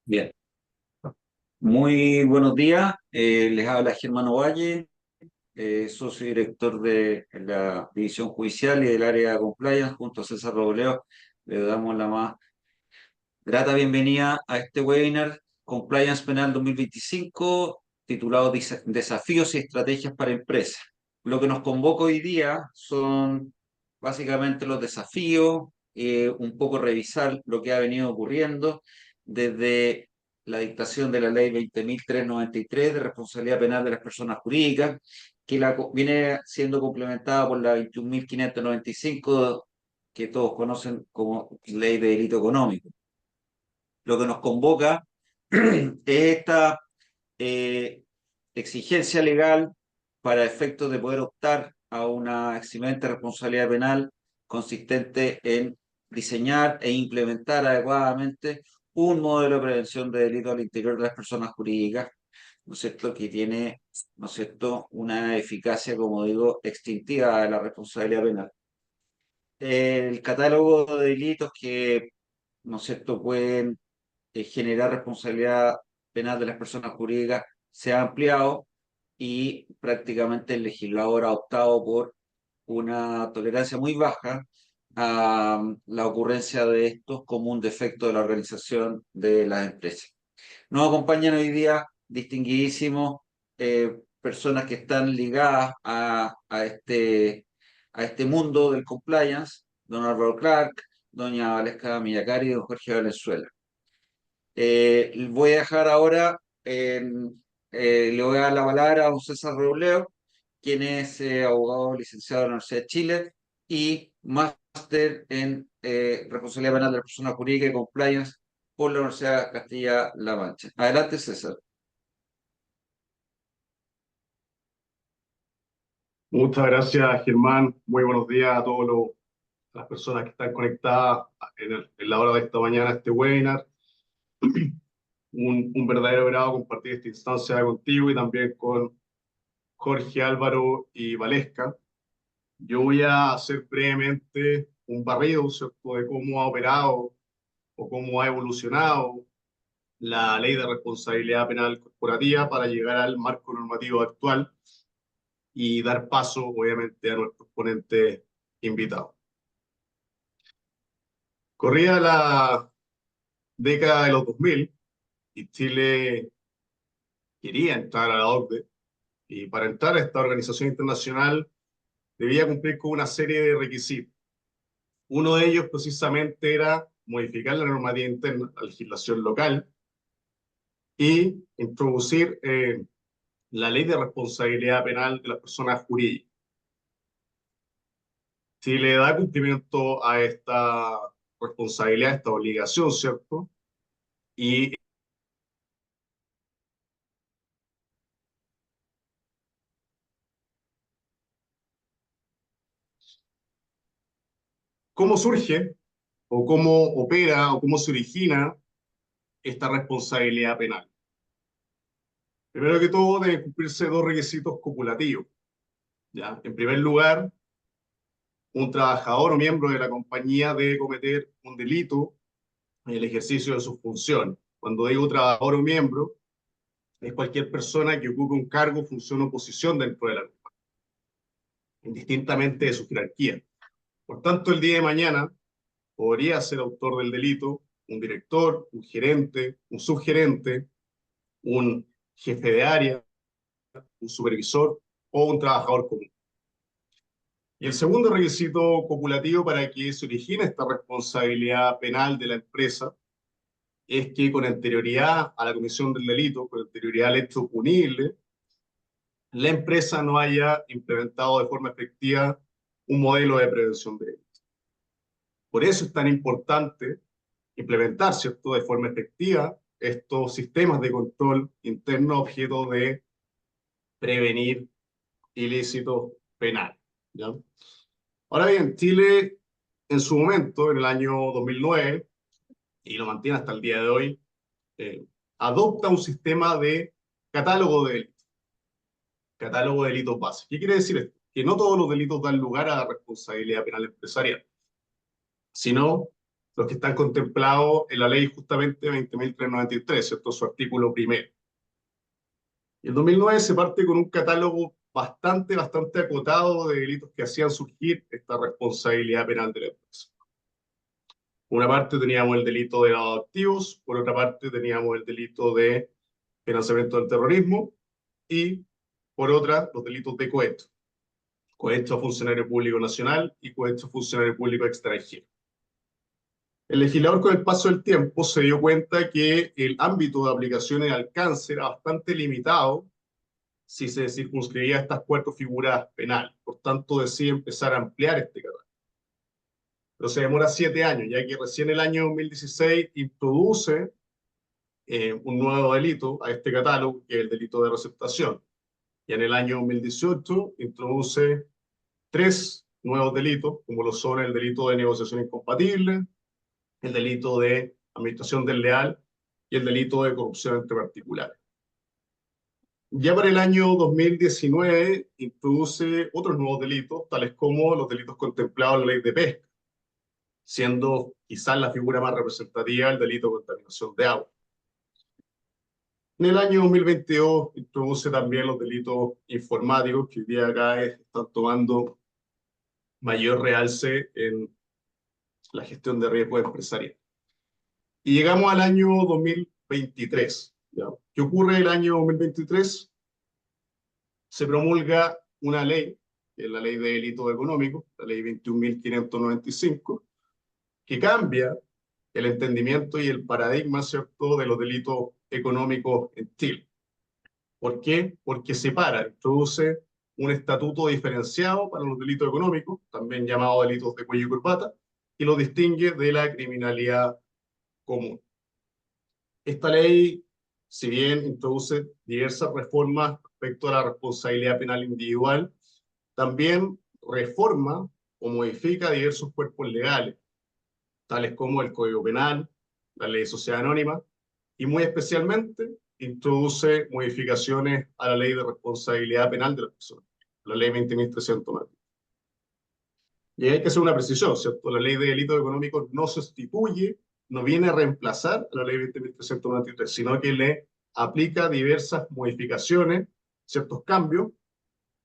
Bien, muy buenos días. Les habla Germán Ovalle, socio director de la División Judicial y del área de Compliance, junto a César Robleo. Le damos la más grata bienvenida a este webinar Compliance Penal 2025, titulado Desafíos y Estrategias para Empresas. Lo que nos convoca hoy día son básicamente los desafíos, un poco revisar lo que ha venido ocurriendo desde la dictación de la ley 20.393 de responsabilidad penal de las personas jurídicas, que viene siendo complementada por la 21.595, que todos conocen como ley de delito económico. Lo que nos convoca es esta eh, exigencia legal para efectos de poder optar a una eximente responsabilidad penal consistente en diseñar e implementar adecuadamente un modelo de prevención de delitos al interior de las personas jurídicas, ¿no es cierto?, que tiene, ¿no es cierto?, una eficacia, como digo, extintiva de la responsabilidad penal. El catálogo de delitos que, ¿no es cierto?, pueden generar responsabilidad penal de las personas jurídicas se ha ampliado y prácticamente el legislador ha optado por una tolerancia muy baja a la ocurrencia de estos como un defecto de la organización de las empresas. Nos acompañan hoy día distinguidísimos personas que están ligadas a este mundo del compliance: don Álvaro Clark, doña Valesca Millacari y don Jorge Valenzuela. Voy a dejar ahora, le voy a dar la palabra a don César Robleo, quien es abogado licenciado de la Universidad de Chile y máster en responsabilidad penal de la persona jurídica y compliance por la Universidad de Castilla-La Mancha. Adelante, César. Muchas gracias, Germán. Muy buenos días a todas las personas que están conectadas en la hora de esta mañana a este webinar. Un verdadero agrado compartir esta instancia contigo y también con Jorge, Álvaro y Valesca. Yo voy a hacer brevemente un barrido, ¿cierto?, de cómo ha operado o cómo ha evolucionado la ley de responsabilidad penal corporativa para llegar al marco normativo actual y dar paso, obviamente, a nuestros ponentes invitados. Corría la década de los 2000 y Chile quería entrar a la OCDE, y para entrar a esta organización internacional debía cumplir con una serie de requisitos. Uno de ellos precisamente era modificar la normativa interna, la legislación local, y introducir la ley de responsabilidad penal de las personas jurídicas. Chile da cumplimiento a esta responsabilidad, a esta obligación, ¿cierto? Y ¿cómo surge o cómo opera o cómo se origina esta responsabilidad penal? Primero que todo, deben cumplirse dos requisitos copulativos, ¿ya? En primer lugar, un trabajador o miembro de la compañía debe cometer un delito en el ejercicio de sus funciones. Cuando digo trabajador o miembro, es cualquier persona que ocupe un cargo, función o posición dentro de la compañía, indistintamente de su jerarquía. Por tanto, el día de mañana podría ser autor del delito un director, un gerente, un subgerente, un jefe de área, un supervisor o un trabajador común. Y el segundo requisito copulativo para que se origine esta responsabilidad penal de la empresa es que con anterioridad a la comisión del delito, con anterioridad al hecho punible, la empresa no haya implementado de forma efectiva un modelo de prevención de delitos. Por eso es tan importante implementar, ¿cierto?, de forma efectiva estos sistemas de control interno objeto de prevenir ilícitos penales, ¿ya? Ahora bien, Chile en su momento, en el año 2009, y lo mantiene hasta el día de hoy, eh, adopta un sistema de catálogo de delitos base. ¿Qué quiere decir esto? Que no todos los delitos dan lugar a la responsabilidad penal empresarial, sino los que están contemplados en la ley justamente 20.393, ¿cierto? Su artículo primero. Y en 2009 se parte con un catálogo bastante acotado de delitos que hacían surgir esta responsabilidad penal de la empresa. Por una parte teníamos el delito de lavado de activos, por otra parte teníamos el delito de financiamiento del terrorismo y por otra los delitos de cohecho. Cohecho a funcionario público nacional y cohecho a funcionario público extranjero. El legislador con el paso del tiempo se dio cuenta que el ámbito de aplicación y alcance era bastante limitado si se circunscribía a estas cuatro figuras penales. Por tanto, decide empezar a ampliar este catálogo. Pero se demora 7 años, ya que recién el año 2016 introduce un nuevo delito a este catálogo, que es el delito de receptación. Y en el año 2018 introduce 3 nuevos delitos, como lo son el delito de negociación incompatible, el delito de administración desleal y el delito de corrupción entre particulares. Ya para el año 2019 introduce otros nuevos delitos, tales como los delitos contemplados en la ley de pesca, siendo quizás la figura más representativa el delito de contaminación de agua. En el año 2022 introduce también los delitos informáticos, que hoy día acá están tomando mayor realce en la gestión de riesgos empresariales. Y llegamos al año 2023. ¿Ya? ¿Qué ocurre el año 2023? Se promulga una ley, que es la ley de delitos económicos, la ley 21.595, que cambia el entendimiento y el paradigma, ¿cierto?, de los delitos económicos en Chile. ¿Por qué? Porque separa, introduce un estatuto diferenciado para los delitos económicos, también llamados delitos de cuello y corbata, y los distingue de la criminalidad común. Esta ley, si bien introduce diversas reformas respecto a la responsabilidad penal individual, también reforma o modifica diversos cuerpos legales, tales como el Código Penal, la Ley de Sociedad Anónima, y muy especialmente introduce modificaciones a la Ley de Responsabilidad Penal de las Personas, la Ley 20.390. Y hay que hacer una precisión, ¿cierto? La Ley de Delitos Económicos no sustituye, no viene a reemplazar a la Ley 20.393, sino que le aplica diversas modificaciones, ciertos cambios,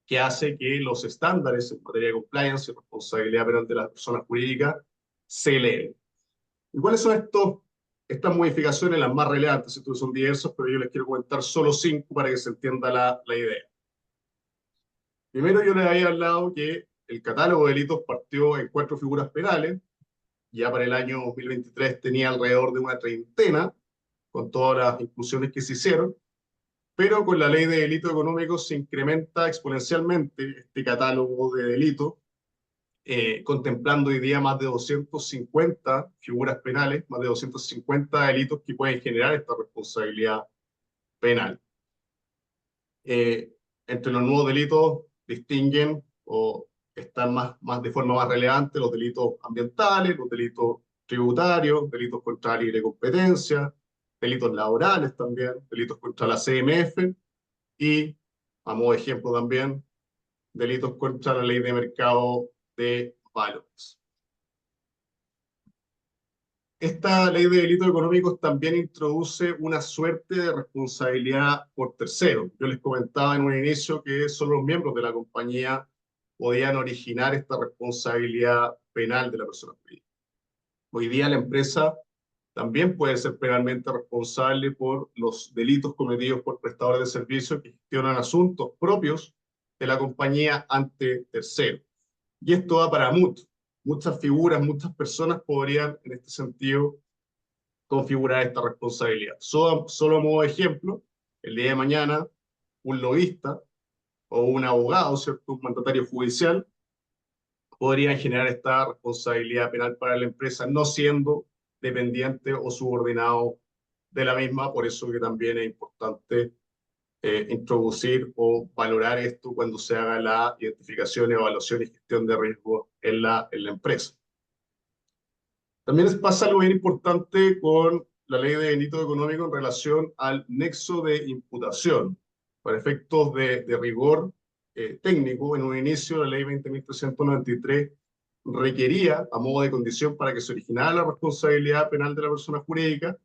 que hace que los estándares en materia de compliance y responsabilidad penal de las personas jurídicas se eleven. ¿Y cuáles son estas modificaciones, las más relevantes? Estos son diversos, pero yo les quiero comentar solo 5 para que se entienda la idea. Primero, yo les había hablado que el catálogo de delitos partió en 4 figuras penales. Ya para el año 2023 tenía alrededor de una treintena, con todas las inclusiones que se hicieron, pero con la ley de delitos económicos se incrementa exponencialmente este catálogo de delitos, contemplando hoy día más de 250 figuras penales, más de 250 delitos que pueden generar esta responsabilidad penal. Entre los nuevos delitos distinguen o están de forma más relevante los delitos ambientales, los delitos tributarios, delitos contra la libre competencia, delitos laborales también, delitos contra la CMF y, a modo de ejemplo también, delitos contra la ley de mercado de valores. Esta ley de delitos económicos también introduce una suerte de responsabilidad por terceros. Yo les comentaba en un inicio que solo los miembros de la compañía podían originar esta responsabilidad penal de la persona jurídica. Hoy día la empresa también puede ser penalmente responsable por los delitos cometidos por prestadores de servicios que gestionan asuntos propios de la compañía ante terceros. Y esto va para muchas figuras, muchas personas podrían en este sentido configurar esta responsabilidad. Solo a modo de ejemplo, el día de mañana un lobista o un abogado, ¿cierto?, un mandatario judicial, podrían generar esta responsabilidad penal para la empresa, no siendo dependiente o subordinado de la misma. Por eso que también es importante introducir o valorar esto cuando se haga la identificación, evaluación y gestión de riesgo en la empresa. También pasa algo bien importante con la ley de delitos económicos en relación al nexo de imputación. Para efectos de rigor técnico, en un inicio la ley 20.393 requería, a modo de condición para que se originara la responsabilidad penal de la persona jurídica,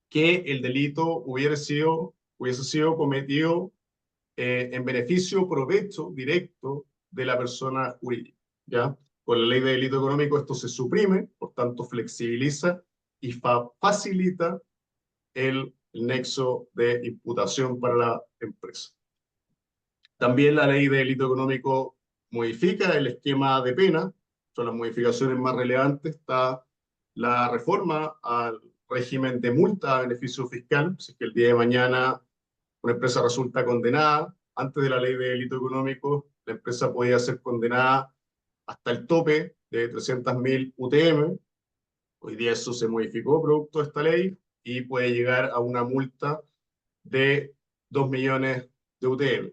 que el delito hubiese sido cometido en beneficio o provecho directo de la persona jurídica, ¿ya? Con la ley de delito económico esto se suprime, por tanto flexibiliza y facilita el nexo de imputación para la empresa. También la ley de delito económico modifica el esquema de pena. Son las modificaciones más relevantes. Está la reforma al régimen de multa a beneficio fiscal. Si es que el día de mañana una empresa resulta condenada, antes de la ley de delito económico, la empresa podía ser condenada hasta el tope de 300.000 UTM. Hoy día eso se modificó producto de esta ley y puede llegar a una multa de 2 millones de UTM.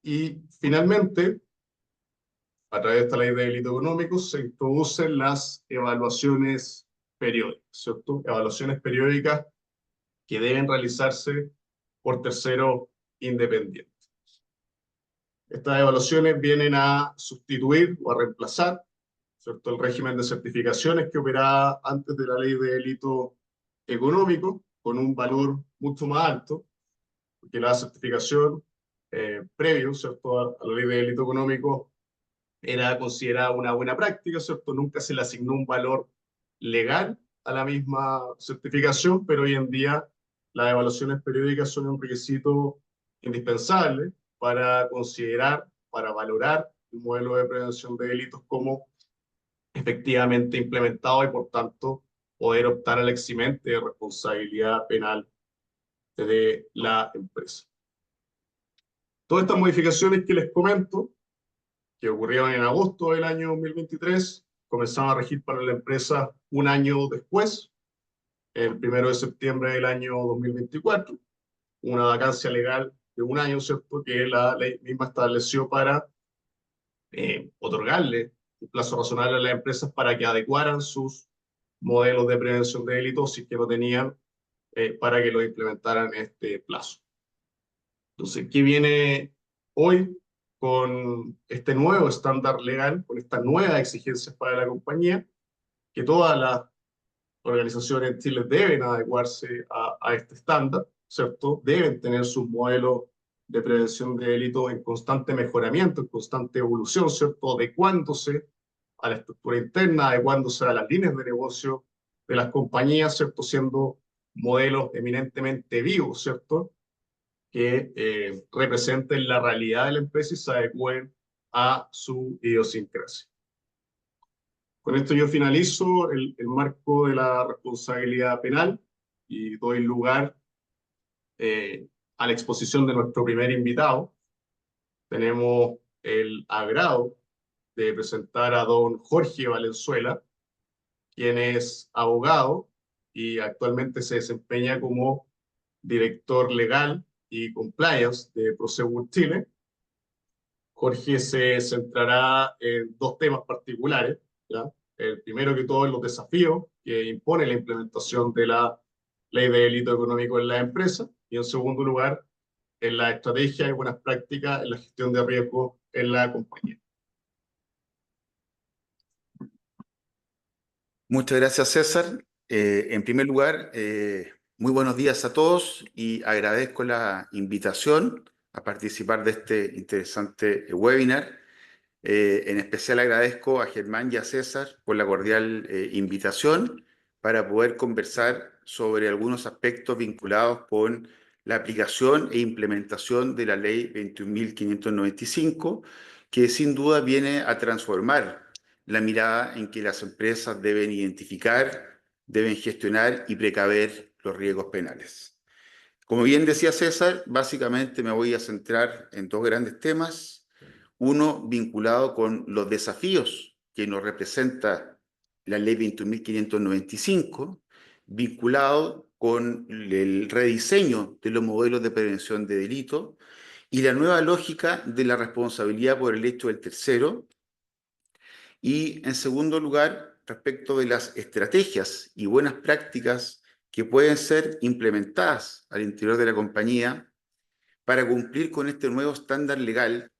Y finalmente, a través de esta ley de delito económico, se introducen las evaluaciones periódicas, ¿cierto? Evaluaciones periódicas que deben realizarse por terceros independientes. Estas evaluaciones vienen a sustituir o a reemplazar, ¿cierto?, el régimen de certificaciones que operaba antes de la ley de delito económico, con un valor mucho más alto, porque la certificación previo, ¿cierto?, a la ley de delito económico era considerada una buena práctica, ¿cierto? Nunca se le asignó un valor legal a la misma certificación, pero hoy en día las evaluaciones periódicas son un requisito indispensable para considerar, para valorar el modelo de prevención de delitos como efectivamente implementado y por tanto poder optar al eximente de responsabilidad penal de la empresa. Todas estas modificaciones que les comento, que ocurrieron en agosto del año 2023, comenzaron a regir para la empresa un año después, el 1 de septiembre del año 2024, una vacancia legal de un año, ¿cierto?, que la ley misma estableció para otorgarle un plazo razonable a las empresas para que adecuaran sus modelos de prevención de delitos si que no tenían, para que lo implementaran en este plazo. Entonces, ¿qué viene hoy con este nuevo estándar legal, con estas nuevas exigencias para la compañía? Que todas las organizaciones en Chile deben adecuarse a este estándar, ¿cierto? Deben tener sus modelos de prevención de delitos en constante mejoramiento, en constante evolución, ¿cierto? Adecuándose a la estructura interna, adecuándose a las líneas de negocio de las compañías, ¿cierto? Siendo modelos eminentemente vivos, ¿cierto?, que representen la realidad de la empresa y se adecúen a su idiosincrasia. Con esto yo finalizo el marco de la responsabilidad penal y doy lugar a la exposición de nuestro primer invitado. Tenemos el agrado de presentar a don Jorge Valenzuela, quien es abogado y actualmente se desempeña como director legal y compliance de Prosegur Chile. Jorge se centrará en dos temas particulares, ¿ya? El primero que todo es los desafíos que impone la implementación de la ley de delito económico en la empresa, y en segundo lugar, en la estrategia y buenas prácticas en la gestión de riesgo en la compañía. Muchas gracias, César. En primer lugar, muy buenos días a todos y agradezco la invitación a participar de este interesante webinar. En especial agradezco a Germán y a César por la cordial invitación para poder conversar sobre algunos aspectos vinculados con la aplicación e implementación de la Ley 21.595, que sin duda viene a transformar la mirada en que las empresas deben identificar, deben gestionar y precaver los riesgos penales. Como bien decía César, básicamente me voy a centrar en dos grandes temas. Uno vinculado con los desafíos que nos representa la Ley 21.595, vinculado con el rediseño de los modelos de prevención de delito y la nueva lógica de la responsabilidad por el hecho del tercero. Y en segundo lugar, respecto de las estrategias y buenas prácticas que pueden ser implementadas al interior de la compañía para cumplir con este nuevo estándar legal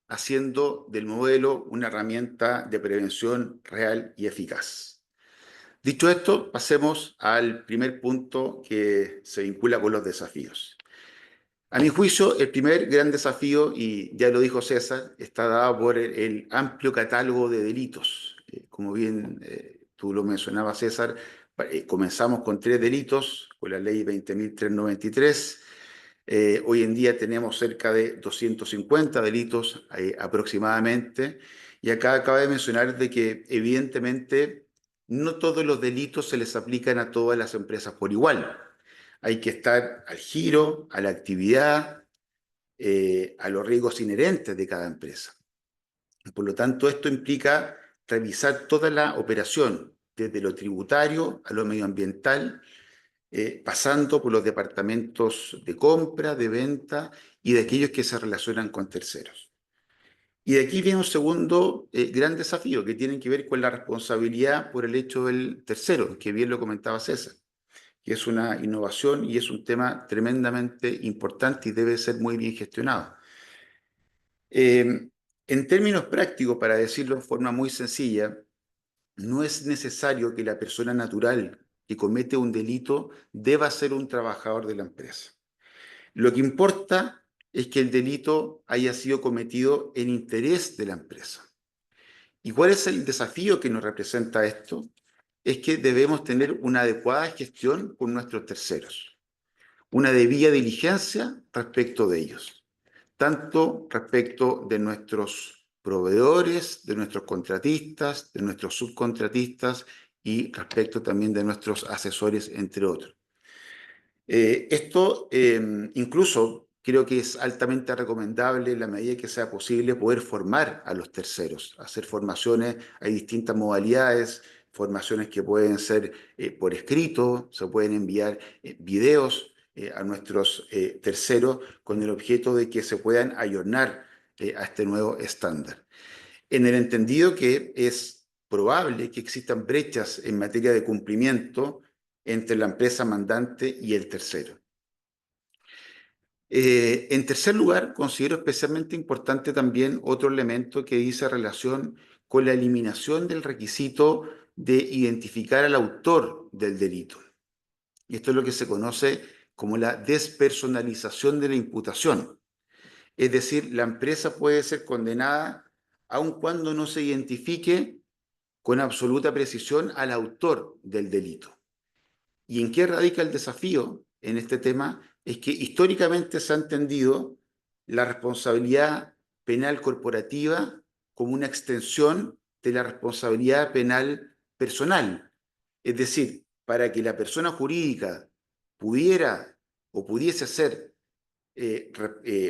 haciendo del modelo una herramienta de prevención real y eficaz. Dicho esto, pasemos al primer punto que se vincula con los desafíos. A mi juicio, el primer gran desafío, y ya lo dijo César, está dado por el amplio catálogo de delitos. Como bien tú lo mencionabas, César, comenzamos con 3 delitos, con la ley 20.393. Hoy en día tenemos cerca de 250 delitos aproximadamente. Y acá acaba de mencionar de que evidentemente no todos los delitos se les aplican a todas las empresas por igual. Hay que estar al giro, a la actividad, a los riesgos inherentes de cada empresa. Por lo tanto, esto implica revisar toda la operación, desde lo tributario a lo medioambiental, pasando por los departamentos de compra, de venta y de aquellos que se relacionan con terceros. Y de aquí viene un segundo gran desafío que tiene que ver con la responsabilidad por el hecho del tercero, que bien lo comentaba César, que es una innovación y es un tema tremendamente importante y debe ser muy bien gestionado. En términos prácticos, para decirlo de forma muy sencilla, no es necesario que la persona natural que comete un delito deba ser un trabajador de la empresa. Lo que importa es que el delito haya sido cometido en interés de la empresa. ¿Y cuál es el desafío que nos representa esto? Es que debemos tener una adecuada gestión con nuestros terceros, una debida diligencia respecto de ellos, tanto respecto de nuestros proveedores, de nuestros contratistas, de nuestros subcontratistas y respecto también de nuestros asesores, entre otros. Esto incluso creo que es altamente recomendable en la medida que sea posible poder formar a los terceros, hacer formaciones, hay distintas modalidades, formaciones que pueden ser por escrito, se pueden enviar videos a nuestros terceros con el objeto de que se puedan ayornar a este nuevo estándar. En el entendido que es probable que existan brechas en materia de cumplimiento entre la empresa mandante y el tercero. En tercer lugar, considero especialmente importante también otro elemento que dice relación con la eliminación del requisito de identificar al autor del delito. Y esto es lo que se conoce como la despersonalización de la imputación. Es decir, la empresa puede ser condenada aun cuando no se identifique con absoluta precisión al autor del delito. ¿Y en qué radica el desafío en este tema? Es que históricamente se ha entendido la responsabilidad penal corporativa como una extensión de la responsabilidad penal personal. Es decir, para que la persona jurídica pudiera o pudiese ser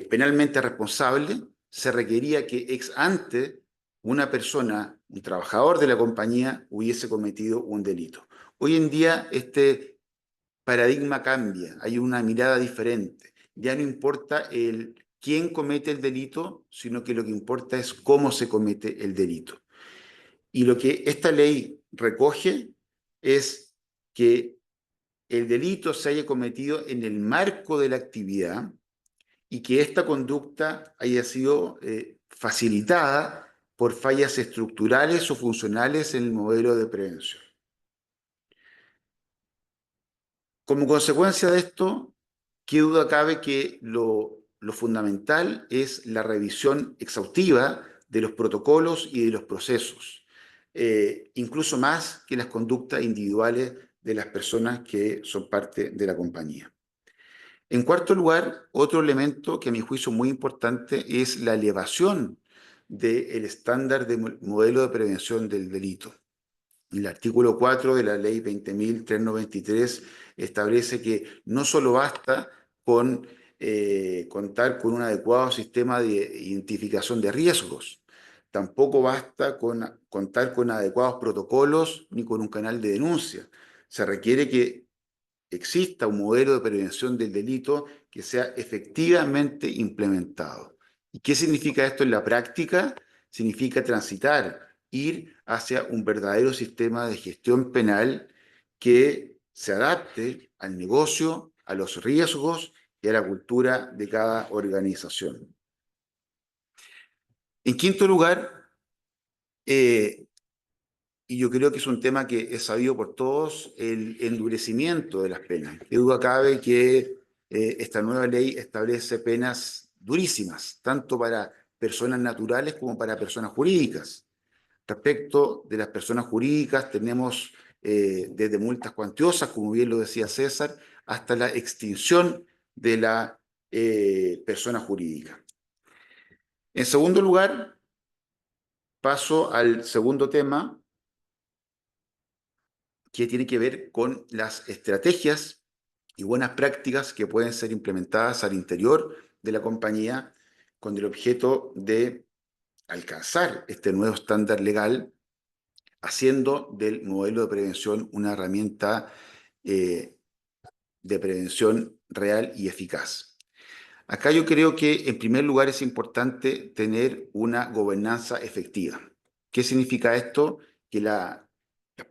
penalmente responsable, se requería que ex ante una persona, un trabajador de la compañía, hubiese cometido un delito. Hoy en día este paradigma cambia, hay una mirada diferente. Ya no importa quién comete el delito, sino que lo que importa es cómo se comete el delito. Y lo que esta ley recoge es que el delito se haya cometido en el marco de la actividad y que esta conducta haya sido facilitada por fallas estructurales o funcionales en el modelo de prevención. Como consecuencia de esto, qué duda cabe que lo fundamental es la revisión exhaustiva de los protocolos y de los procesos, incluso más que las conductas individuales de las personas que son parte de la compañía. En cuarto lugar, otro elemento que a mi juicio es muy importante es la elevación del estándar de modelo de prevención del delito. El artículo 4 de la ley 20.393 establece que no solo basta con contar con un adecuado sistema de identificación de riesgos, tampoco basta con contar con adecuados protocolos ni con un canal de denuncia. Se requiere que exista un modelo de prevención del delito que sea efectivamente implementado. ¿Y qué significa esto en la práctica? Significa transitar, ir hacia un verdadero sistema de gestión penal que se adapte al negocio, a los riesgos y a la cultura de cada organización. En quinto lugar, y yo creo que es un tema que es sabido por todos, el endurecimiento de las penas. Qué duda cabe que esta nueva ley establece penas durísimas, tanto para personas naturales como para personas jurídicas. Respecto de las personas jurídicas, tenemos desde multas cuantiosas, como bien lo decía César, hasta la extinción de la persona jurídica. En segundo lugar, paso al segundo tema, que tiene que ver con las estrategias y buenas prácticas que pueden ser implementadas al interior de la compañía con el objeto de alcanzar este nuevo estándar legal, haciendo del modelo de prevención una herramienta eh, de prevención real y eficaz. Acá yo creo que en primer lugar es importante tener una gobernanza efectiva. ¿Qué significa esto? Que las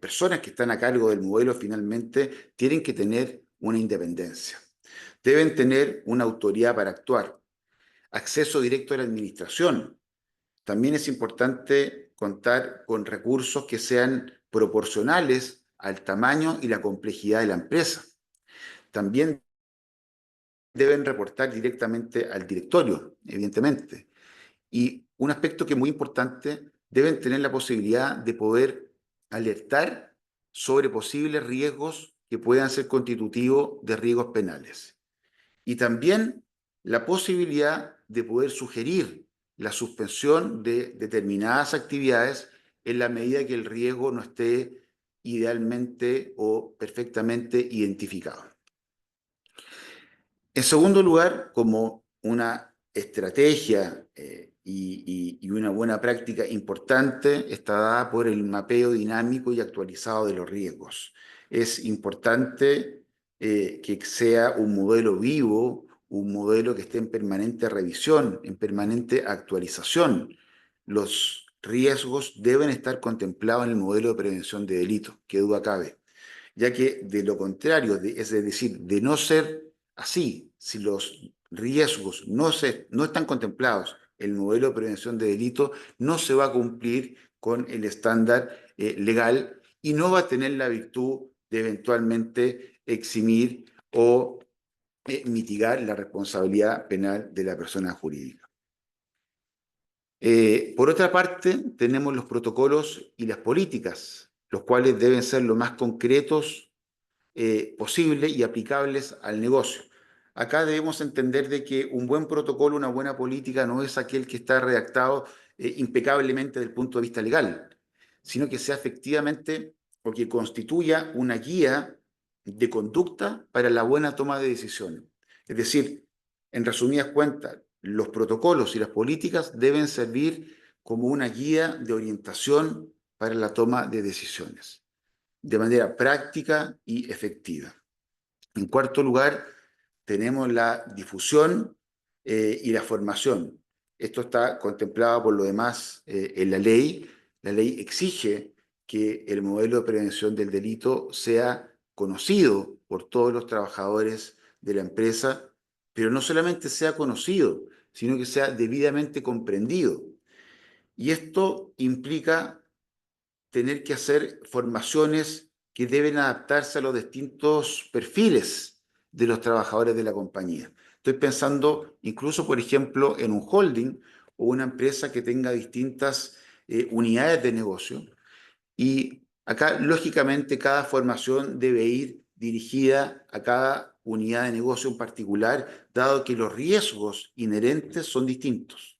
personas que están a cargo del modelo finalmente tienen que tener una independencia. Deben tener una autoridad para actuar, acceso directo a la administración. También es importante contar con recursos que sean proporcionales al tamaño y la complejidad de la empresa. También deben reportar directamente al directorio, evidentemente. Y un aspecto que es muy importante, deben tener la posibilidad de poder alertar sobre posibles riesgos que puedan ser constitutivos de riesgos penales. Y también la posibilidad de poder sugerir la suspensión de determinadas actividades en la medida que el riesgo no esté idealmente o perfectamente identificado. En segundo lugar, como una estrategia y una buena práctica importante, está dada por el mapeo dinámico y actualizado de los riesgos. Es importante que sea un modelo vivo, un modelo que esté en permanente revisión, en permanente actualización. Los riesgos deben estar contemplados en el modelo de prevención de delitos, qué duda cabe, ya que de lo contrario, es decir, de no ser así, si los riesgos no están contemplados en el modelo de prevención de delitos, no se va a cumplir con el estándar legal y no va a tener la virtud de eventualmente eximir o mitigar la responsabilidad penal de la persona jurídica. Por otra parte, tenemos los protocolos y las políticas, los cuales deben ser lo más concretos posibles y aplicables al negocio. Acá debemos entender de que un buen protocolo, una buena política no es aquel que está redactado impecablemente desde el punto de vista legal, sino que sea efectivamente o que constituya una guía de conducta para la buena toma de decisiones. Es decir, en resumidas cuentas, los protocolos y las políticas deben servir como una guía de orientación para la toma de decisiones de manera práctica y efectiva. En cuarto lugar, tenemos la difusión y la formación. Esto está contemplado por lo demás en la ley. La ley exige que el modelo de prevención del delito sea conocido por todos los trabajadores de la empresa, pero no solamente sea conocido, sino que sea debidamente comprendido. Y esto implica tener que hacer formaciones que deben adaptarse a los distintos perfiles de los trabajadores de la compañía. Estoy pensando incluso, por ejemplo, en un holding o una empresa que tenga distintas unidades de negocio. Y acá, lógicamente, cada formación debe ir dirigida a cada unidad de negocio en particular, dado que los riesgos inherentes son distintos.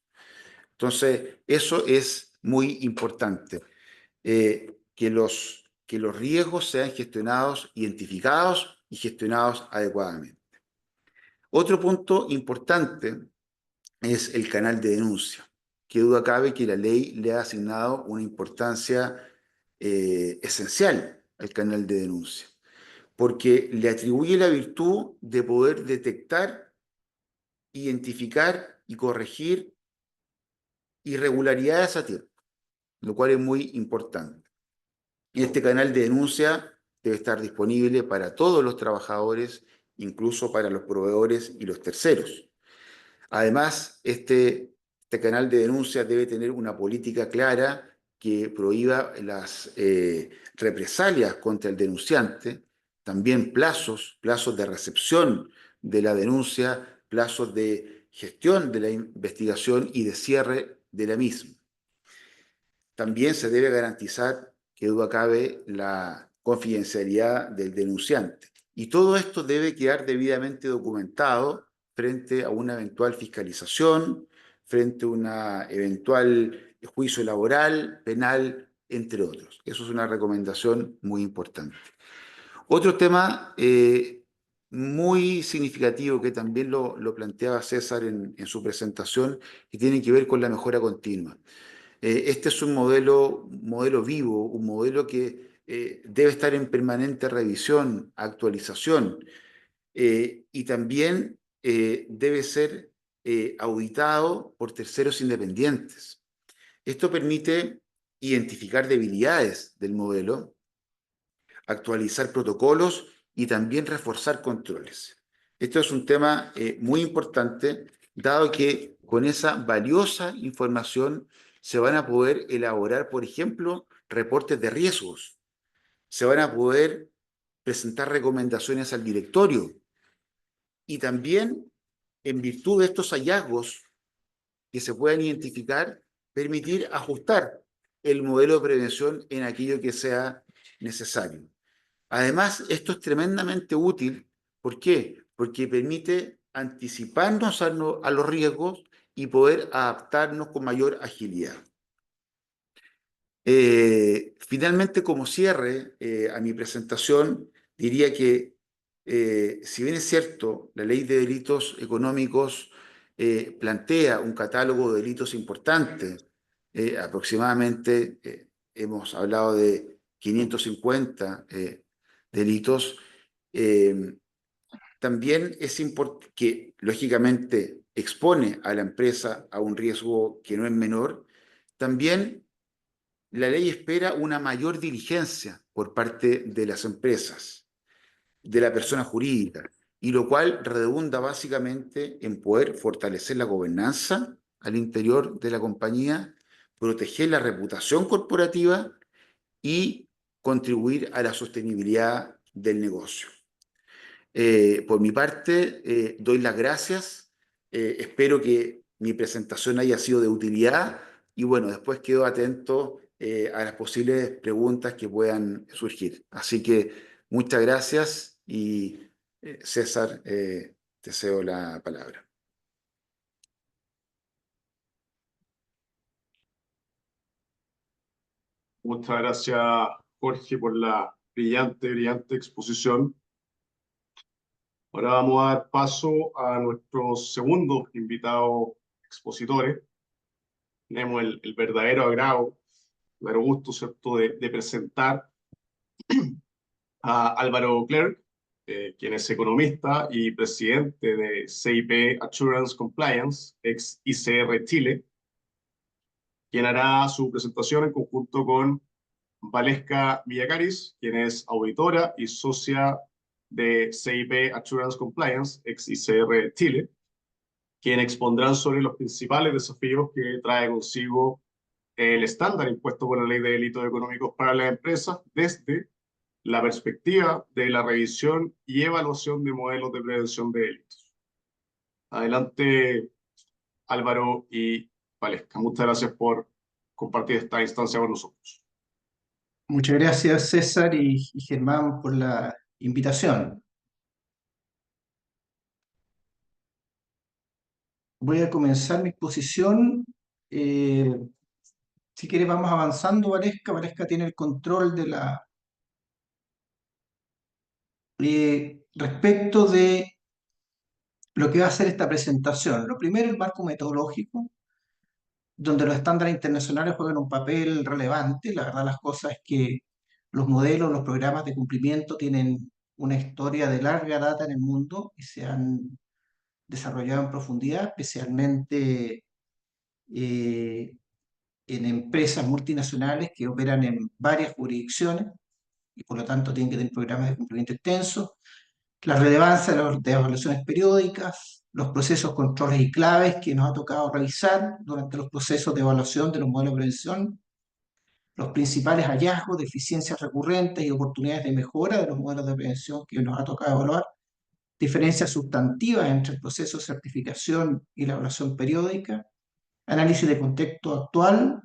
Entonces, eso es muy importante que los riesgos sean gestionados, identificados y gestionados adecuadamente. Otro punto importante es el canal de denuncia. Qué duda cabe que la ley le ha asignado una importancia esencial al canal de denuncia, porque le atribuye la virtud de poder detectar, identificar y corregir irregularidades a tiempo, lo cual es muy importante. Y este canal de denuncia debe estar disponible para todos los trabajadores, incluso para los proveedores y los terceros. Además, este Este canal de denuncia debe tener una política clara que prohíba las represalias contra el denunciante, también plazos de recepción de la denuncia, plazos de gestión de la investigación y de cierre de la misma. También se debe garantizar, que duda cabe, la confidencialidad del denunciante. Y todo esto debe quedar debidamente documentado frente a una eventual fiscalización, frente a una eventual juicio laboral, penal, entre otros. Eso es una recomendación muy importante. Otro tema muy significativo que también lo planteaba César en su presentación y tiene que ver con la mejora continua. Este es un modelo vivo, un modelo que debe estar en permanente revisión, actualización, y también debe ser auditado por terceros independientes. Esto permite identificar debilidades del modelo, actualizar protocolos y también reforzar controles. Esto es un tema muy importante, dado que con esa valiosa información se van a poder elaborar, por ejemplo, reportes de riesgos, se van a poder presentar recomendaciones al directorio y también, en virtud de estos hallazgos que se puedan identificar, permitir ajustar el modelo de prevención en aquello que sea necesario. Además, esto es tremendamente útil. ¿Por qué? Porque permite anticiparnos a los riesgos y poder adaptarnos con mayor agilidad. Finalmente, como cierre a mi presentación, diría que si bien es cierto, la ley de delitos económicos plantea un catálogo de delitos importantes, aproximadamente hemos hablado de 550 delitos, eh, también es importante que, lógicamente, expone a la empresa a un riesgo que no es menor. También la ley espera una mayor diligencia por parte de las empresas, de la persona jurídica, y lo cual redunda básicamente en poder fortalecer la gobernanza al interior de la compañía, proteger la reputación corporativa y contribuir a la sostenibilidad del negocio. Por mi parte, doy las gracias. Espero que mi presentación haya sido de utilidad y bueno, después quedo atento a las posibles preguntas que puedan surgir. Así que muchas gracias y César, te cedo la palabra. Muchas gracias, Jorge, por la brillante exposición. Ahora vamos a dar paso a nuestros segundos invitados expositores. Tenemos el verdadero verdadero gusto, ¿cierto?, de presentar a Álvaro Clerc, quien es economista y presidente de CIP Assurance Compliance, ex ICR Chile, quien hará su presentación en conjunto con Valesca Villacaris, quien es auditora y socia de CIP Assurance Compliance, ex ICR Chile, quien expondrán sobre los principales desafíos que trae consigo el estándar impuesto por la Ley de Delitos Económicos para las empresas desde la perspectiva de la revisión y evaluación de modelos de prevención de delitos. Adelante, Álvaro y Valesca. Muchas gracias por compartir esta instancia con nosotros. Muchas gracias, César y Germán, por la invitación. Voy a comenzar mi exposición. Eh, si quieres, vamos avanzando, Valesca. Valesca tiene el control de la... respecto de lo que va a ser esta presentación. Lo primero, el marco metodológico, donde los estándares internacionales juegan un papel relevante. La verdad, las cosas es que los modelos, los programas de cumplimiento tienen una historia de larga data en el mundo y se han desarrollado en profundidad, especialmente eh, en empresas multinacionales que operan en varias jurisdicciones y por lo tanto tienen que tener programas de cumplimiento extensos. La relevancia de las evaluaciones periódicas, los procesos, controles y claves que nos ha tocado revisar durante los procesos de evaluación de los modelos de prevención, los principales hallazgos, deficiencias recurrentes y oportunidades de mejora de los modelos de prevención que nos ha tocado evaluar, diferencias sustantivas entre el proceso de certificación y la evaluación periódica, análisis de contexto actual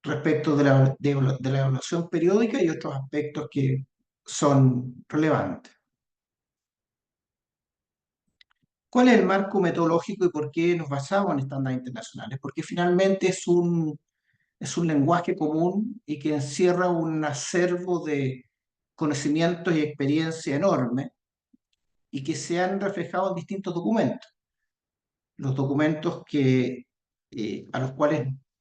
respecto de la evaluación periódica y otros aspectos que son relevantes. ¿Cuál es el marco metodológico y por qué nos basamos en estándares internacionales? Porque finalmente es un lenguaje común y que encierra un acervo de conocimientos y experiencia enorme y que se han reflejado en distintos documentos. Los documentos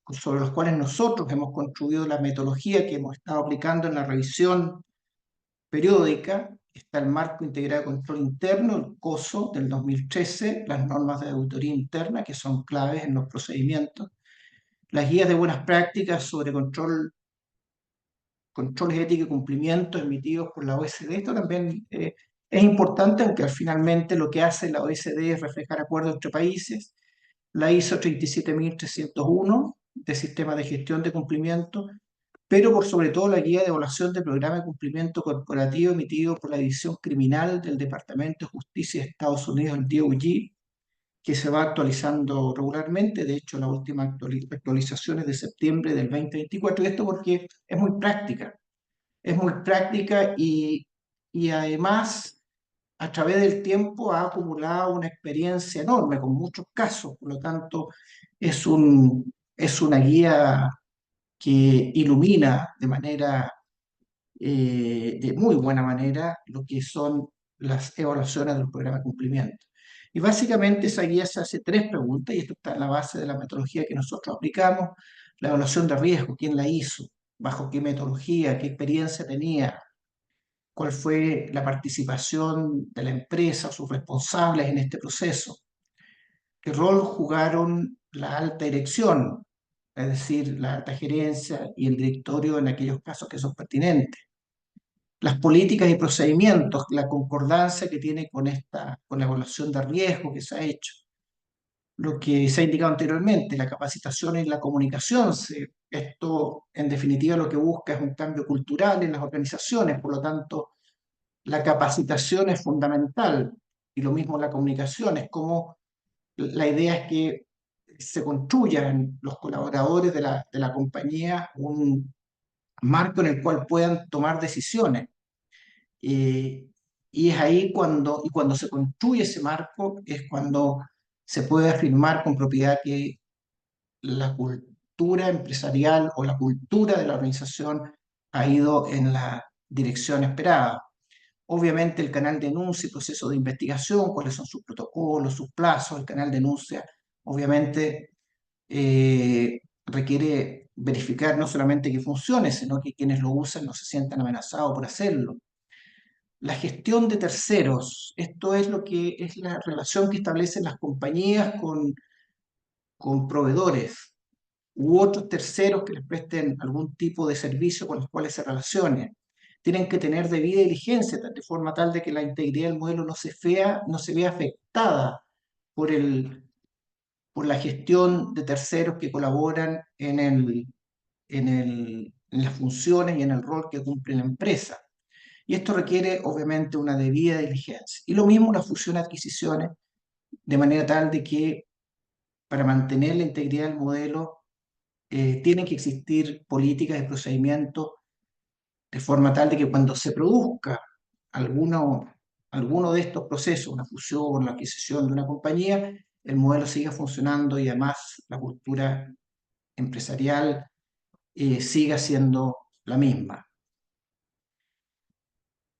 sobre los cuales nosotros hemos construido la metodología que hemos estado aplicando en la revisión periódica, está el Marco Integrado de Control Interno, el COSO del 2013, las normas de auditoría interna que son claves en los procedimientos, las guías de buenas prácticas sobre controles éticos y cumplimiento emitidos por la OECD. Esto también es importante, aunque finalmente lo que hace la OECD es reflejar acuerdos entre países. La ISO 37301 de Sistema de Gestión de Cumplimiento, pero por sobre todo la guía de evaluación de programa de cumplimiento corporativo emitido por la División Criminal del Departamento de Justicia de Estados Unidos, el DOJ, que se va actualizando regularmente. De hecho, la última actualización es de septiembre del 2024, y esto porque es muy práctica y además a través del tiempo ha acumulado una experiencia enorme con muchos casos. Por lo tanto, es una guía que ilumina de muy buena manera lo que son las evaluaciones del programa de cumplimiento. Y básicamente esa guía se hace tres preguntas, y esto está en la base de la metodología que nosotros aplicamos: la evaluación de riesgo, quién la hizo, bajo qué metodología, qué experiencia tenía, cuál fue la participación de la empresa, sus responsables en este proceso, qué rol jugaron la alta dirección, es decir, la alta gerencia y el directorio en aquellos casos que son pertinentes, las políticas y procedimientos, la concordancia que tiene con la evaluación de riesgo que se ha hecho, lo que se ha indicado anteriormente, la capacitación y la comunicación. Esto, en definitiva, lo que busca es un cambio cultural en las organizaciones. Por lo tanto, la capacitación es fundamental, y lo mismo la comunicación. Es como la idea es que se construyan los colaboradores de la compañía un marco en el cual puedan tomar decisiones. Eh, y es ahí cuando se construye ese marco, es cuando se puede afirmar con propiedad que la cultura empresarial o la cultura de la organización ha ido en la dirección esperada. Obviamente el canal denuncia y proceso de investigación, cuáles son sus protocolos, sus plazos. El canal denuncia, obviamente, requiere verificar no solamente que funcione, sino que quienes lo usan no se sientan amenazados por hacerlo. La gestión de terceros, esto es lo que es la relación que establecen las compañías con proveedores u otros terceros que les presten algún tipo de servicio con los cuales se relacionen. Tienen que tener debida diligencia, de forma tal de que la integridad del modelo no se vea afectada por por la gestión de terceros que colaboran en las funciones y en el rol que cumple la empresa. Y esto requiere, obviamente, una debida diligencia. Y lo mismo la fusión de adquisiciones, de manera tal de que para mantener la integridad del modelo tienen que existir políticas y procedimientos de forma tal de que cuando se produzca alguno de estos procesos, una fusión, la adquisición de una compañía, el modelo siga funcionando y además la cultura empresarial siga siendo la misma.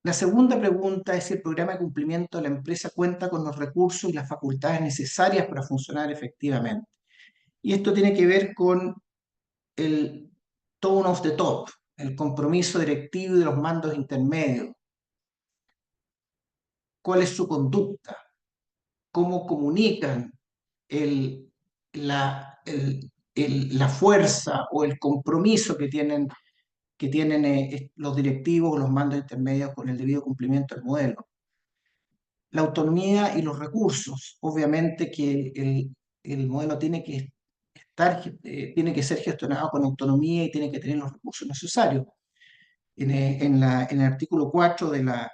La segunda pregunta es si el programa de cumplimiento de la empresa cuenta con los recursos y las facultades necesarias para funcionar efectivamente. Y esto tiene que ver con el tone of the top, el compromiso directivo de los mandos intermedios. ¿Cuál es su conducta? ¿Cómo comunican el, la fuerza o el compromiso que tienen los directivos o los mandos intermedios con el debido cumplimiento del modelo? la autonomía y los recursos. Obviamente que el modelo tiene que tiene que ser gestionado con autonomía y tiene que tener los recursos necesarios. En el artículo 4 de la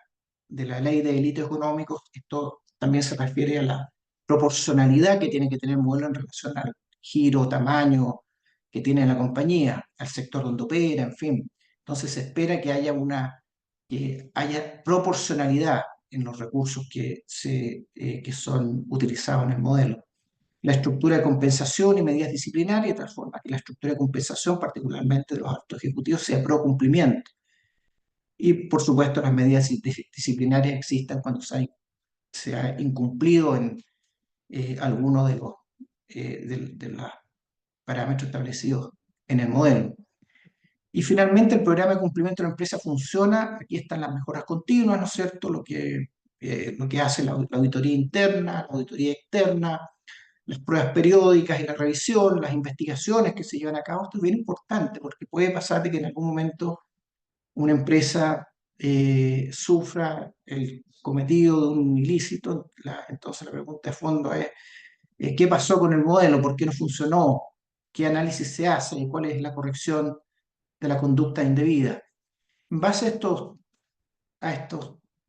Ley de Delitos Económicos, esto también se refiere a la proporcionalidad que tiene que tener el modelo en relación al giro, tamaño que tiene la compañía, al sector donde opera, en fin. Entonces se espera que haya proporcionalidad en los recursos que son utilizados en el modelo. La estructura de compensación y medidas disciplinarias, de tal forma que la estructura de compensación, particularmente de los altos ejecutivos, sea pro cumplimiento. Y, por supuesto, las medidas disciplinarias existen cuando se ha incumplido en alguno de los parámetros establecidos en el modelo. Y finalmente, el programa de cumplimiento de la empresa funciona. Aquí están las mejoras continuas, ¿no es cierto? Lo que hace la auditoría interna, la auditoría externa, las pruebas periódicas y la revisión, las investigaciones que se llevan a cabo. Esto es bien importante porque puede pasar de que en algún momento una empresa sufra el cometido de un ilícito. Entonces la pregunta de fondo es, ¿qué pasó con el modelo? ¿Por qué no funcionó? ¿Qué análisis se hace? ¿Y cuál es la corrección de la conducta indebida? En base a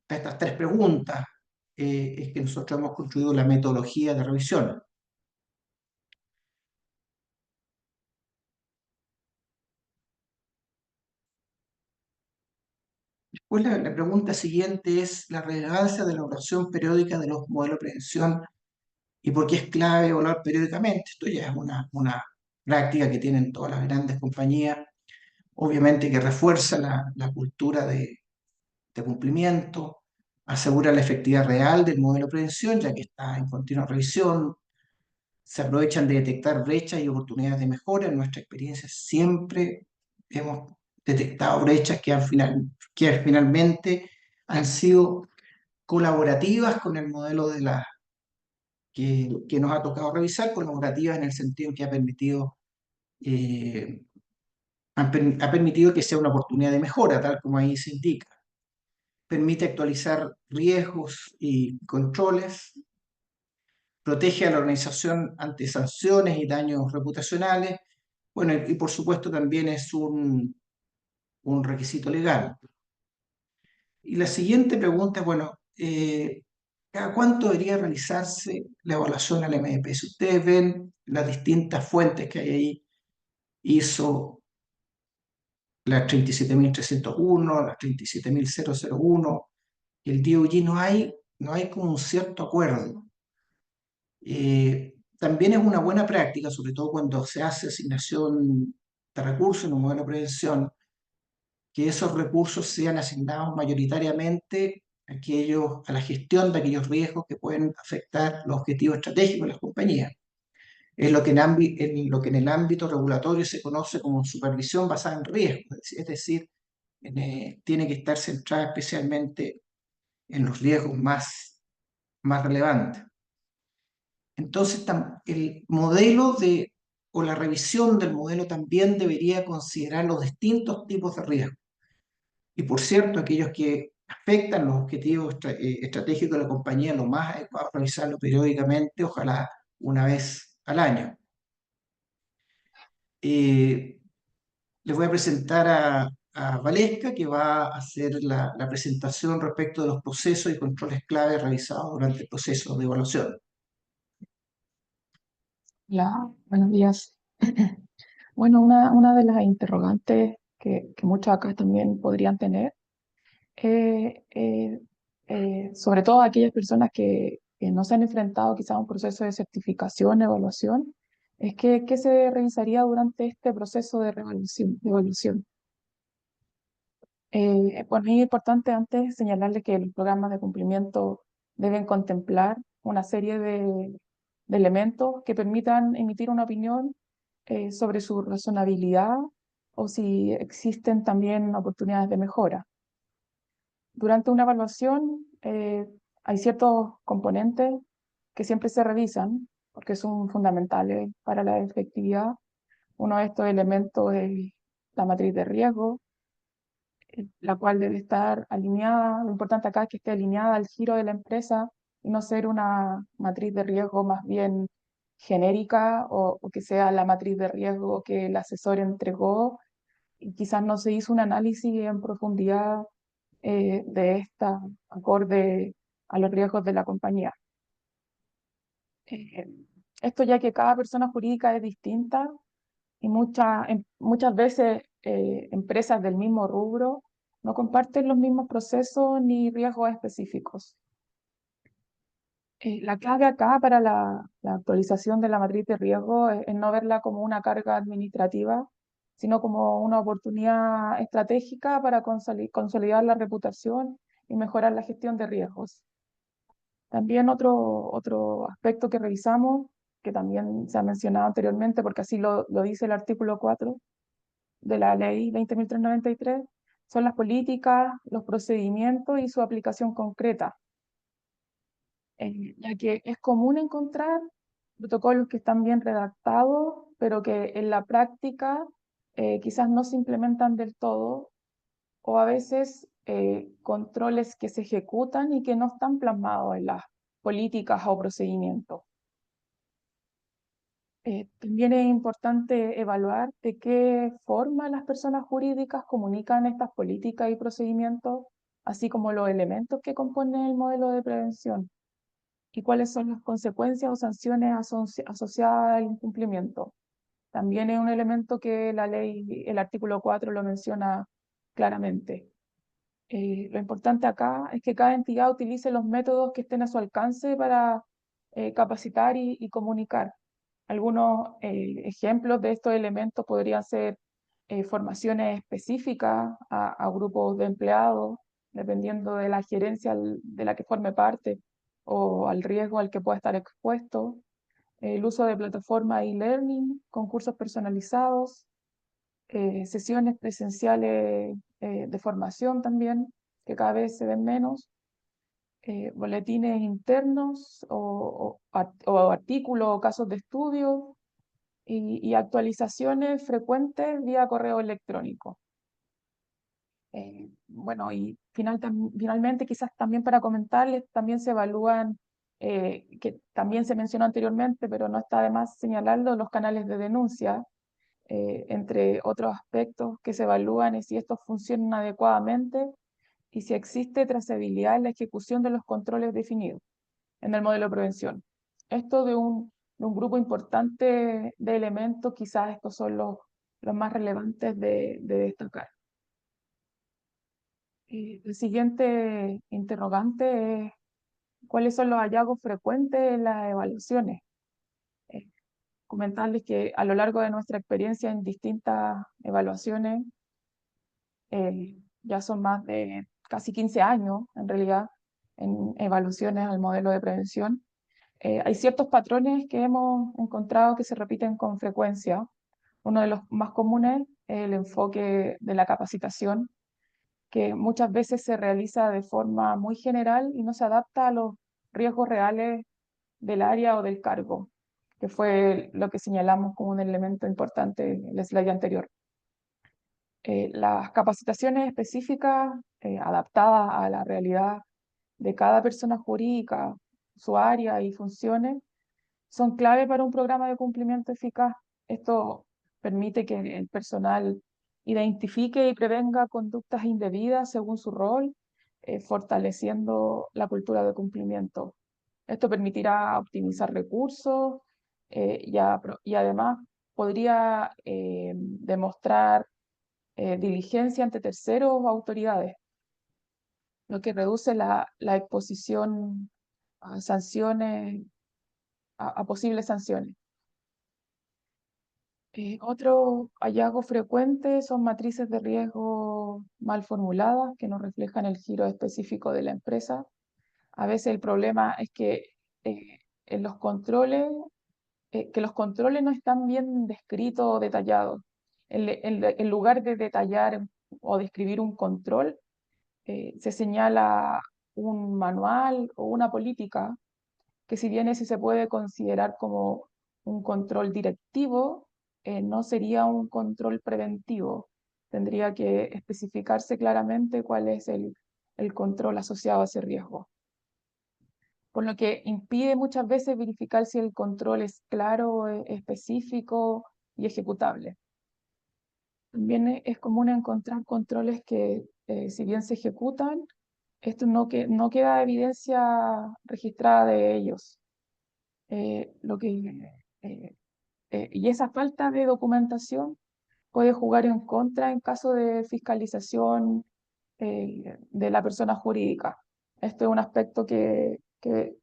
estas tres preguntas, es que nosotros hemos construido la metodología de revisión. Pues la pregunta siguiente es la relevancia de la evaluación periódica de los modelos de prevención y por qué es clave evaluar periódicamente. Esto ya es una práctica que tienen todas las grandes compañías, obviamente que refuerza la cultura de cumplimiento, asegura la efectividad real del modelo de prevención, ya que está en continua revisión, se aprovechan de detectar brechas y oportunidades de mejora. En nuestra experiencia siempre hemos detectado brechas que finalmente han sido colaborativas con el modelo que nos ha tocado revisar, colaborativas en el sentido que eh, ha permitido que sea una oportunidad de mejora, tal como ahí se indica. Permite actualizar riesgos y controles, protege a la organización ante sanciones y daños reputacionales, bueno, y por supuesto también es un requisito legal. Y la siguiente pregunta es, bueno, ¿cada cuánto debería realizarse la evaluación al MDP? Si ustedes ven las distintas fuentes que hay ahí, ISO, la 37301, la 37001 y el DOJ, no hay como un cierto acuerdo. También es una buena práctica, sobre todo cuando se hace asignación de recursos en un modelo de prevención, que esos recursos sean asignados mayoritariamente a la gestión de aquellos riesgos que pueden afectar los objetivos estratégicos de las compañías. Es lo que lo que en el ámbito regulatorio se conoce como supervisión basada en riesgos, es decir, tiene que estar centrada especialmente en los riesgos más relevantes. Entonces, el o la revisión del modelo también debería considerar los distintos tipos de riesgos. Y por cierto, aquellos que afectan los objetivos estratégicos de la compañía, lo más adecuado es revisarlo periódicamente, ojalá una vez al año. Les voy a presentar a Valesca, que va a hacer la presentación respecto de los procesos y controles clave realizados durante el proceso de evaluación. Hola, buenos días. Bueno, una de las interrogantes que muchos acá también podrían tener, sobre todo aquellas personas que no se han enfrentado quizá a un proceso de certificación, evaluación, es que qué se revisaría durante este proceso de evaluación. Por mí es importante antes señalarle que los programas de cumplimiento deben contemplar una serie de elementos que permitan emitir una opinión sobre su razonabilidad o si existen también oportunidades de mejora. Durante una evaluación hay ciertos componentes que siempre se revisan porque son fundamentales para la efectividad. Uno de estos elementos es la matriz de riesgo, la cual debe estar alineada. Lo importante acá es que esté alineada al giro de la empresa y no ser una matriz de riesgo más bien genérica o que sea la matriz de riesgo que el asesor entregó y quizás no se hizo un análisis en profundidad de esta acorde a los riesgos de la compañía. Eh, Esto ya que cada persona jurídica es distinta y muchas veces empresas del mismo rubro no comparten los mismos procesos ni riesgos específicos. La clave acá para la actualización de la matriz de riesgo es no verla como una carga administrativa, sino como una oportunidad estratégica para consolidar la reputación y mejorar la gestión de riesgos. También otro aspecto que revisamos, que también se ha mencionado anteriormente, porque así lo dice el artículo 4 de la ley 20.393, son las políticas, los procedimientos y su aplicación concreta, ya que es común encontrar protocolos que están bien redactados, pero que en la práctica quizás no se implementan del todo, o a veces controles que se ejecutan y que no están plasmados en las políticas o procedimientos. También es importante evaluar de qué forma las personas jurídicas comunican estas políticas y procedimientos, así como los elementos que componen el modelo de prevención y cuáles son las consecuencias o sanciones asociadas al incumplimiento. También es un elemento que la ley, el artículo 4 lo menciona claramente. Lo importante acá es que cada entidad utilice los métodos que estén a su alcance para capacitar y comunicar. Algunos ejemplos de estos elementos podrían ser formaciones específicas a grupos de empleados, dependiendo de la gerencia de la que forme parte o al riesgo al que pueda estar expuesto. El uso de plataformas e-learning, concursos personalizados, sesiones presenciales de formación también, que cada vez se ven menos, boletines internos o artículos o casos de estudio y actualizaciones frecuentes vía correo electrónico. Bueno, y finalmente, quizás también para comentarles, también se evalúan, que también se mencionó anteriormente, pero no está de más señalarlo, los canales de denuncia, entre otros aspectos que se evalúan es si estos funcionan adecuadamente y si existe trazabilidad en la ejecución de los controles definidos en el modelo de prevención. Esto de un grupo importante de elementos, quizás estos son los más relevantes de destacar. El siguiente interrogante es cuáles son los hallazgos frecuentes en las evaluaciones. Eh, Comentarles que a lo largo de nuestra experiencia en distintas evaluaciones, ya son más de casi 15 años en realidad en evaluaciones al modelo de prevención, hay ciertos patrones que hemos encontrado que se repiten con frecuencia. Uno de los más comunes es el enfoque de la capacitación, que muchas veces se realiza de forma muy general y no se adapta a los riesgos reales del área o del cargo, que fue lo que señalamos como un elemento importante en el slide anterior. Las capacitaciones específicas adaptadas a la realidad de cada persona jurídica, su área y funciones, son clave para un programa de cumplimiento eficaz. Esto permite que el personal identifique y prevenga conductas indebidas según su rol, fortaleciendo la cultura de cumplimiento. Esto permitirá optimizar recursos y además podría demostrar diligencia ante terceros o autoridades, lo que reduce la exposición a sanciones, a posibles sanciones. Otro hallazgo frecuente son matrices de riesgo mal formuladas que no reflejan el giro específico de la empresa. A veces el problema es que en los controles, que los controles no están bien descritos o detallados. En lugar de detallar o describir un control, se señala un manual o una política que, si bien ese se puede considerar como un control directivo, no sería un control preventivo. Tendría que especificarse claramente cuál es el control asociado a ese riesgo. por lo que impide muchas veces verificar si el control es claro, específico y ejecutable. También es común encontrar controles que, si bien se ejecutan, esto no queda evidencia registrada de ellos. Lo que, y esa falta de documentación puede jugar en contra en caso de fiscalización de la persona jurídica. Este es un aspecto que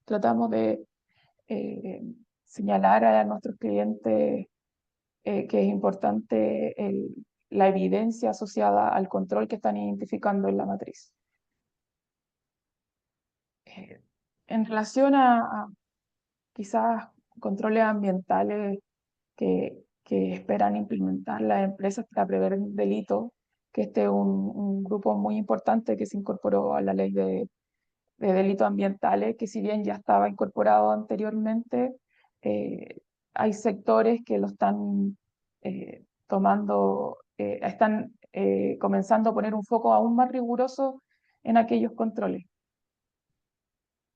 tratamos de eh, señalar a nuestros clientes, que es importante la evidencia asociada al control que están identificando en la matriz. En relación a quizás controles ambientales que esperan implementar las empresas para prever delitos, que este es un grupo muy importante que se incorporó a la ley de delitos ambientales, que si bien ya estaba incorporado anteriormente, eh, hay sectores que lo están están comenzando a poner un foco aún más riguroso en aquellos controles.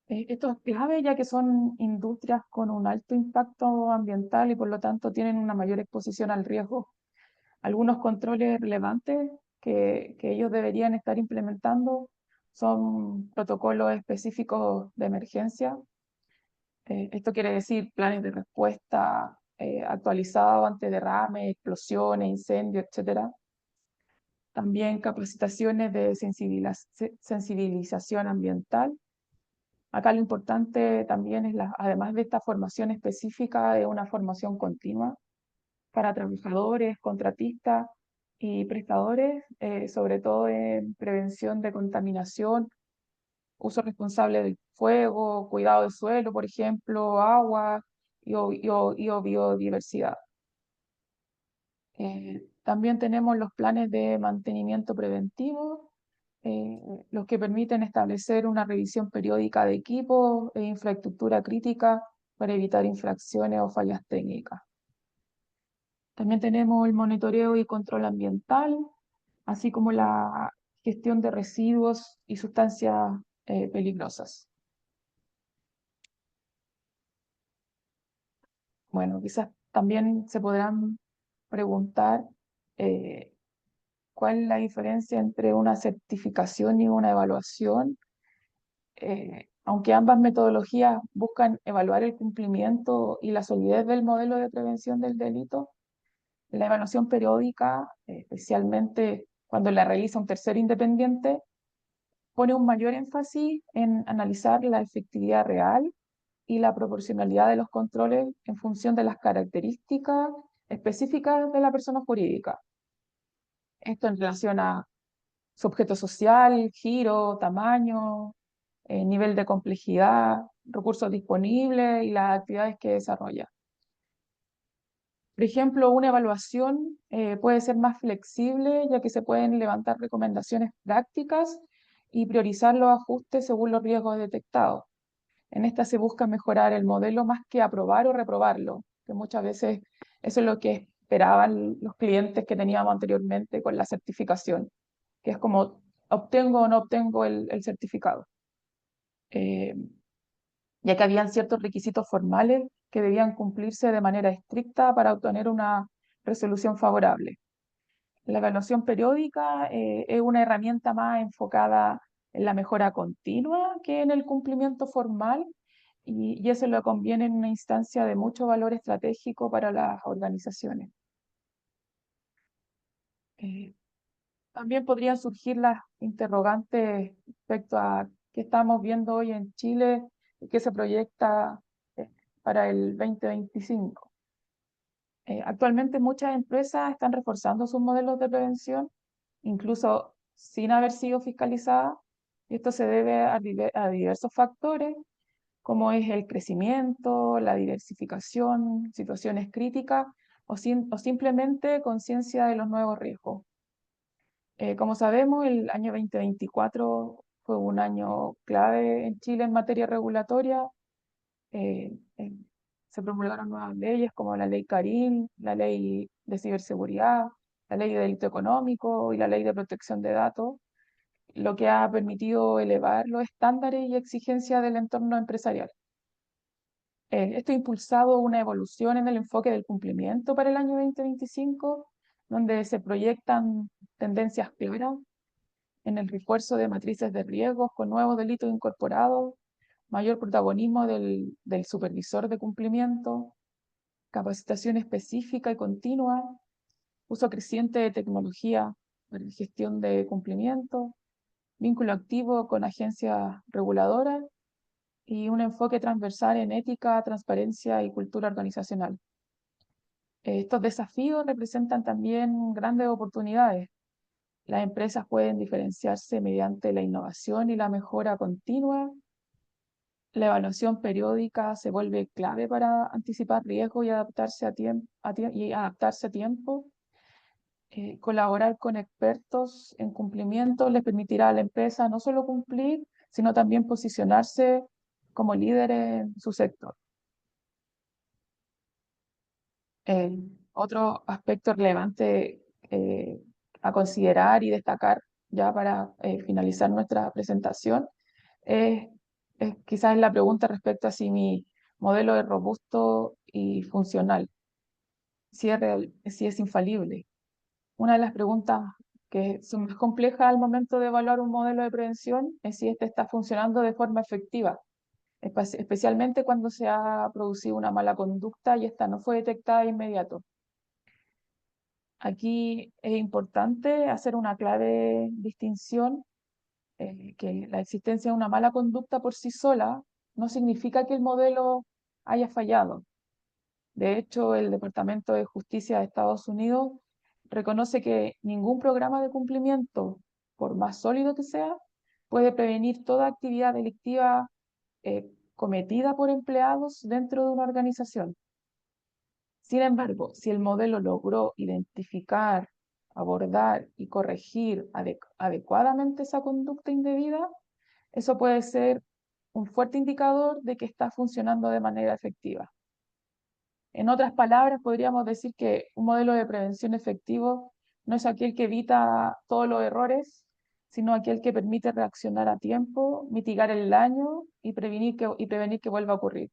Esto es clave ya que son industrias con un alto impacto ambiental y por lo tanto tienen una mayor exposición al riesgo. Algunos controles relevantes que ellos deberían estar implementando son protocolos específicos de emergencia. Esto quiere decir planes de respuesta actualizados ante derrames, explosiones, incendios, etc. También capacitaciones de sensibilización ambiental. Acá lo importante también es, además de esta formación específica, es una formación continua para trabajadores, contratistas y prestadores, sobre todo en prevención de contaminación, uso responsable del fuego, cuidado del suelo, por ejemplo, agua y biodiversidad. También tenemos los planes de mantenimiento preventivo, los que permiten establecer una revisión periódica de equipos e infraestructura crítica para evitar infracciones o fallas técnicas. También tenemos el monitoreo y control ambiental, así como la gestión de residuos y sustancias peligrosas. Bueno, quizás también se podrán preguntar eh, cuál es la diferencia entre una certificación y una evaluación. Aunque ambas metodologías buscan evaluar el cumplimiento y la solidez del modelo de prevención del delito, la evaluación periódica, especialmente cuando la realiza un tercero independiente, pone un mayor énfasis en analizar la efectividad real y la proporcionalidad de los controles en función de las características específicas de la persona jurídica. Esto en relación a su objeto social, giro, tamaño, nivel de complejidad, recursos disponibles y las actividades que desarrolla. Por ejemplo, una evaluación puede ser más flexible, ya que se pueden levantar recomendaciones prácticas y priorizar los ajustes según los riesgos detectados. En esta se busca mejorar el modelo más que aprobar o reprobarlo, que muchas veces eso es lo que esperaban los clientes que teníamos anteriormente con la certificación, que es como obtengo o no obtengo el certificado. Ya que habían ciertos requisitos formales que debían cumplirse de manera estricta para obtener una resolución favorable. La evaluación periódica es una herramienta más enfocada en la mejora continua que en el cumplimiento formal, y eso lo conviene en una instancia de mucho valor estratégico para las organizaciones. También podrían surgir las interrogantes respecto a qué estamos viendo hoy en Chile y qué se proyecta eh, para el 2025. Actualmente muchas empresas están reforzando sus modelos de prevención, incluso sin haber sido fiscalizadas, y esto se debe a diversos factores, como es el crecimiento, la diversificación, situaciones críticas o simplemente conciencia de los nuevos riesgos. Como sabemos, el año 2024 fue un año clave en Chile en materia regulatoria. eh, eh, Se promulgaron nuevas leyes como la ley Carín, la ley de ciberseguridad, la ley de delito económico y la ley de protección de datos. lo que ha permitido elevar los estándares y exigencias del entorno empresarial. Esto ha impulsado una evolución en el enfoque del cumplimiento para el año 2025, donde se proyectan tendencias claras en el refuerzo de matrices de riesgos con nuevos delitos incorporados, mayor protagonismo del supervisor de cumplimiento, capacitación específica y continua, uso creciente de tecnología para la gestión de cumplimiento, vínculo activo con agencias reguladoras y un enfoque transversal en ética, transparencia y cultura organizacional. Estos desafíos representan también grandes oportunidades. Las empresas pueden diferenciarse mediante la innovación y la mejora continua. La evaluación periódica se vuelve clave para anticipar riesgos y adaptarse a tiempo. Colaborar con expertos en cumplimiento les permitirá a la empresa no solo cumplir, sino también posicionarse como líder en su sector. Otro aspecto relevante a considerar y destacar ya para finalizar nuestra presentación es, quizás la pregunta respecto a si mi modelo es robusto y funcional, si es infalible. Una de las preguntas que son más complejas al momento de evaluar un modelo de prevención es si este está funcionando de forma efectiva, especialmente cuando se ha producido una mala conducta y esta no fue detectada de inmediato. Aquí es importante hacer una clave distinción, que la existencia de una mala conducta por sí sola no significa que el modelo haya fallado. De hecho, el Departamento de Justicia de Estados Unidos reconoce que ningún programa de cumplimiento, por más sólido que sea, puede prevenir toda actividad delictiva cometida por empleados dentro de una organización. Sin embargo, si el modelo logró identificar, abordar y corregir adecuadamente esa conducta indebida, eso puede ser un fuerte indicador de que está funcionando de manera efectiva. En otras palabras, podríamos decir que un modelo de prevención efectivo no es aquel que evita todos los errores, sino aquel que permite reaccionar a tiempo, mitigar el daño y prevenir que vuelva a ocurrir.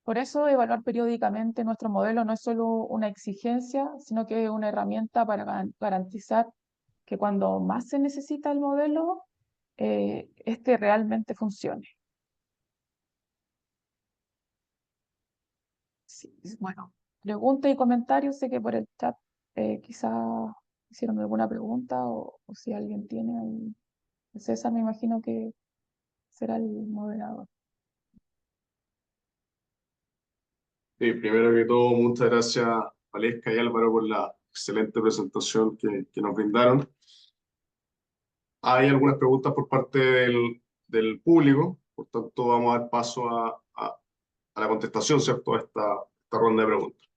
Por eso, evaluar periódicamente nuestro modelo no es solo una exigencia, sino que es una herramienta para garantizar que cuando más se necesita el modelo, este realmente funcione. Sí, bueno, preguntas y comentarios, sé que por el chat quizá hicieron alguna pregunta o si alguien tiene ahí. César, me imagino que será el moderador. Sí, primero que todo, muchas gracias, Valesca y Álvaro, por la excelente presentación que nos brindaron. Hay algunas preguntas por parte del público, por tanto vamos a dar paso a la contestación, ¿cierto?, a esta ronda de preguntas.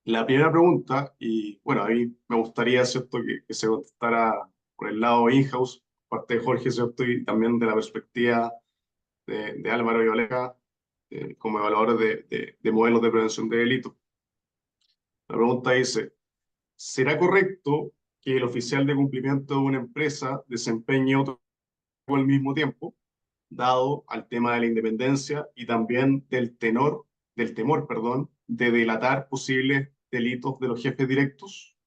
La primera pregunta, y bueno, a mí me gustaría, ¿cierto?, que se contestara por el lado in-house, por parte de Jorge, ¿cierto?, y también de la perspectiva de Álvaro y Valesca, como evaluadores de modelos de prevención de delitos. La pregunta dice: ¿será correcto que el oficial de cumplimiento de una empresa desempeñe otro cargo al mismo tiempo, dado al tema de la independencia y también del temor, perdón, de delatar posibles delitos de los jefes directos?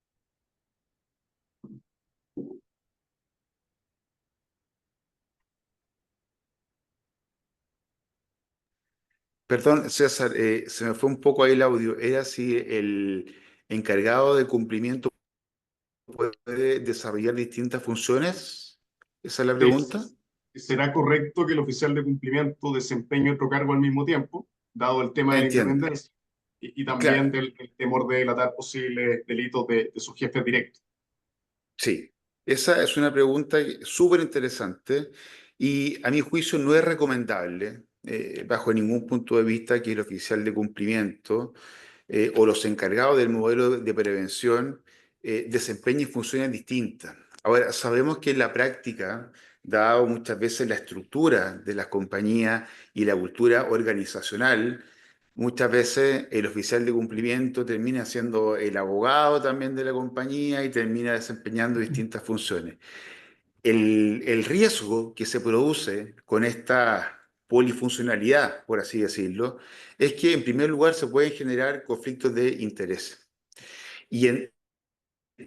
Perdón, César, se me fue un poco ahí el audio. ¿Era si el encargado de cumplimiento puede desarrollar distintas funciones? ¿Esa es la Sí. pregunta? ¿Será correcto que el oficial de cumplimiento desempeñe otro cargo al mismo tiempo, dado el tema de la Entiendo. independencia y también Claro, del temor de delatar posibles delitos de sus jefes directos? sí. Esa es una pregunta súper interesante y a mi juicio no es recomendable, bajo ningún punto de vista, que el oficial de cumplimiento o los encargados del modelo de prevención desempeñen funciones distintas. Ahora, sabemos que en la práctica, dado muchas veces la estructura de las compañías y la cultura organizacional, muchas veces el oficial de cumplimiento termina siendo el abogado también de la compañía y termina desempeñando distintas funciones. El riesgo que se produce con esta polifuncionalidad, por así decirlo, es que en primer lugar se pueden generar conflictos de interés. Y en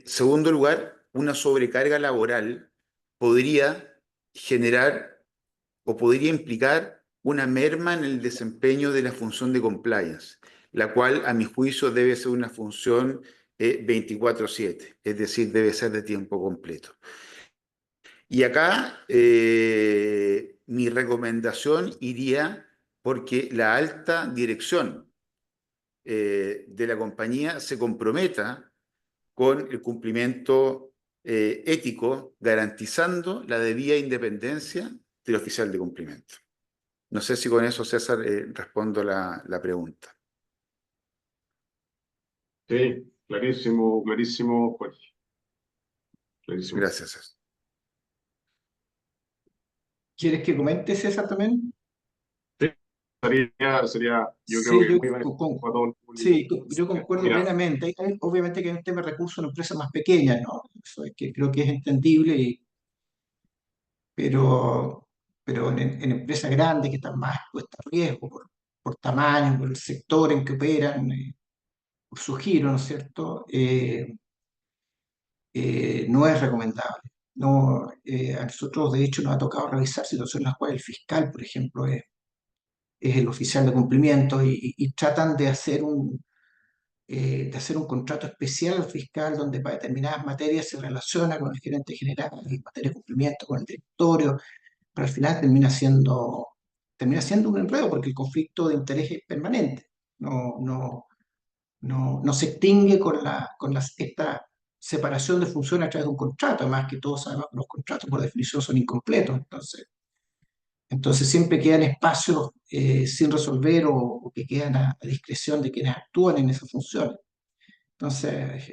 segundo lugar, una sobrecarga laboral podría generar o podría implicar una merma en el desempeño de la función de compliance, la cual a mi juicio debe ser una función 24/7, es decir, debe ser de tiempo completo. Y acá mi recomendación iría porque la alta dirección de la compañía se comprometa con el cumplimiento ético, garantizando la debida independencia del oficial de cumplimiento. No sé si con eso, César, respondo la pregunta. Sí, clarísimo, clarísimo, pues, clarísimo. Gracias, César. ¿Quieres que comente, César, también? Sí, sería, yo creo Sí, que muy beneficioso para todo el público. sí, yo concuerdo Mira, plenamente. Obviamente que hay un tema de recursos en empresas más pequeñas, ¿no? Eso es que creo que es entendible, pero, pero en empresas grandes que están más expuestas a riesgo por tamaño, por el sector en que operan, por su giro, ¿no es cierto? No es recomendable. No, a nosotros, de hecho, nos ha tocado revisar situaciones en las cuales el fiscal, por ejemplo, es el oficial de cumplimiento y tratan de hacer un contrato especial al fiscal donde para determinadas materias se relaciona con el gerente general y en materia de cumplimiento con el directorio, pero al final termina siendo un enredo porque el conflicto de interés es permanente. No se extingue esta separación de funciones a través de un contrato, además que todos sabemos que los contratos por definición son incompletos, entonces siempre quedan espacios sin resolver o que quedan a discreción de quienes actúan en esas funciones. Entonces,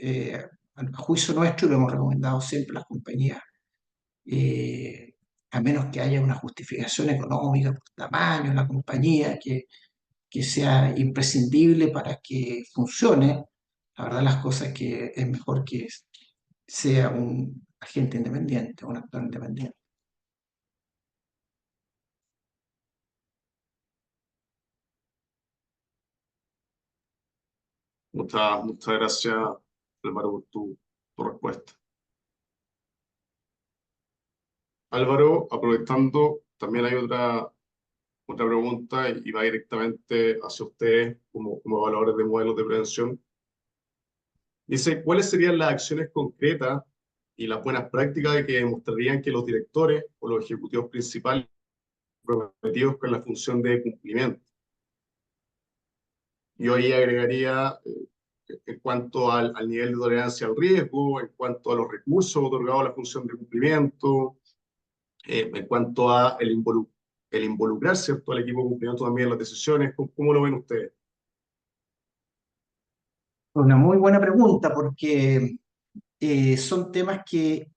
a juicio nuestro, lo hemos recomendado siempre a las compañías, eh, a menos que haya una justificación económica por tamaño de la compañía que sea imprescindible para que funcione. La verdad, las cosas es que es mejor que sea un agente independiente, un actor independiente. muchas gracias, Álvaro, por tu respuesta. Álvaro, aprovechando, también hay otra pregunta y va directamente hacia ustedes como evaluadores de modelos de prevención. Dice, ¿cuáles serían las acciones concretas y las buenas prácticas que demostrarían que los directores o los ejecutivos principales comprometidos con la función de cumplimiento? Yo ahí agregaría en cuanto al nivel de tolerancia al riesgo, en cuanto a los recursos otorgados a la función de cumplimiento, en cuanto a el involucrar, ¿cierto?, al equipo de cumplimiento también en las decisiones. ¿Cómo lo ven ustedes? Una muy buena pregunta porque son temas que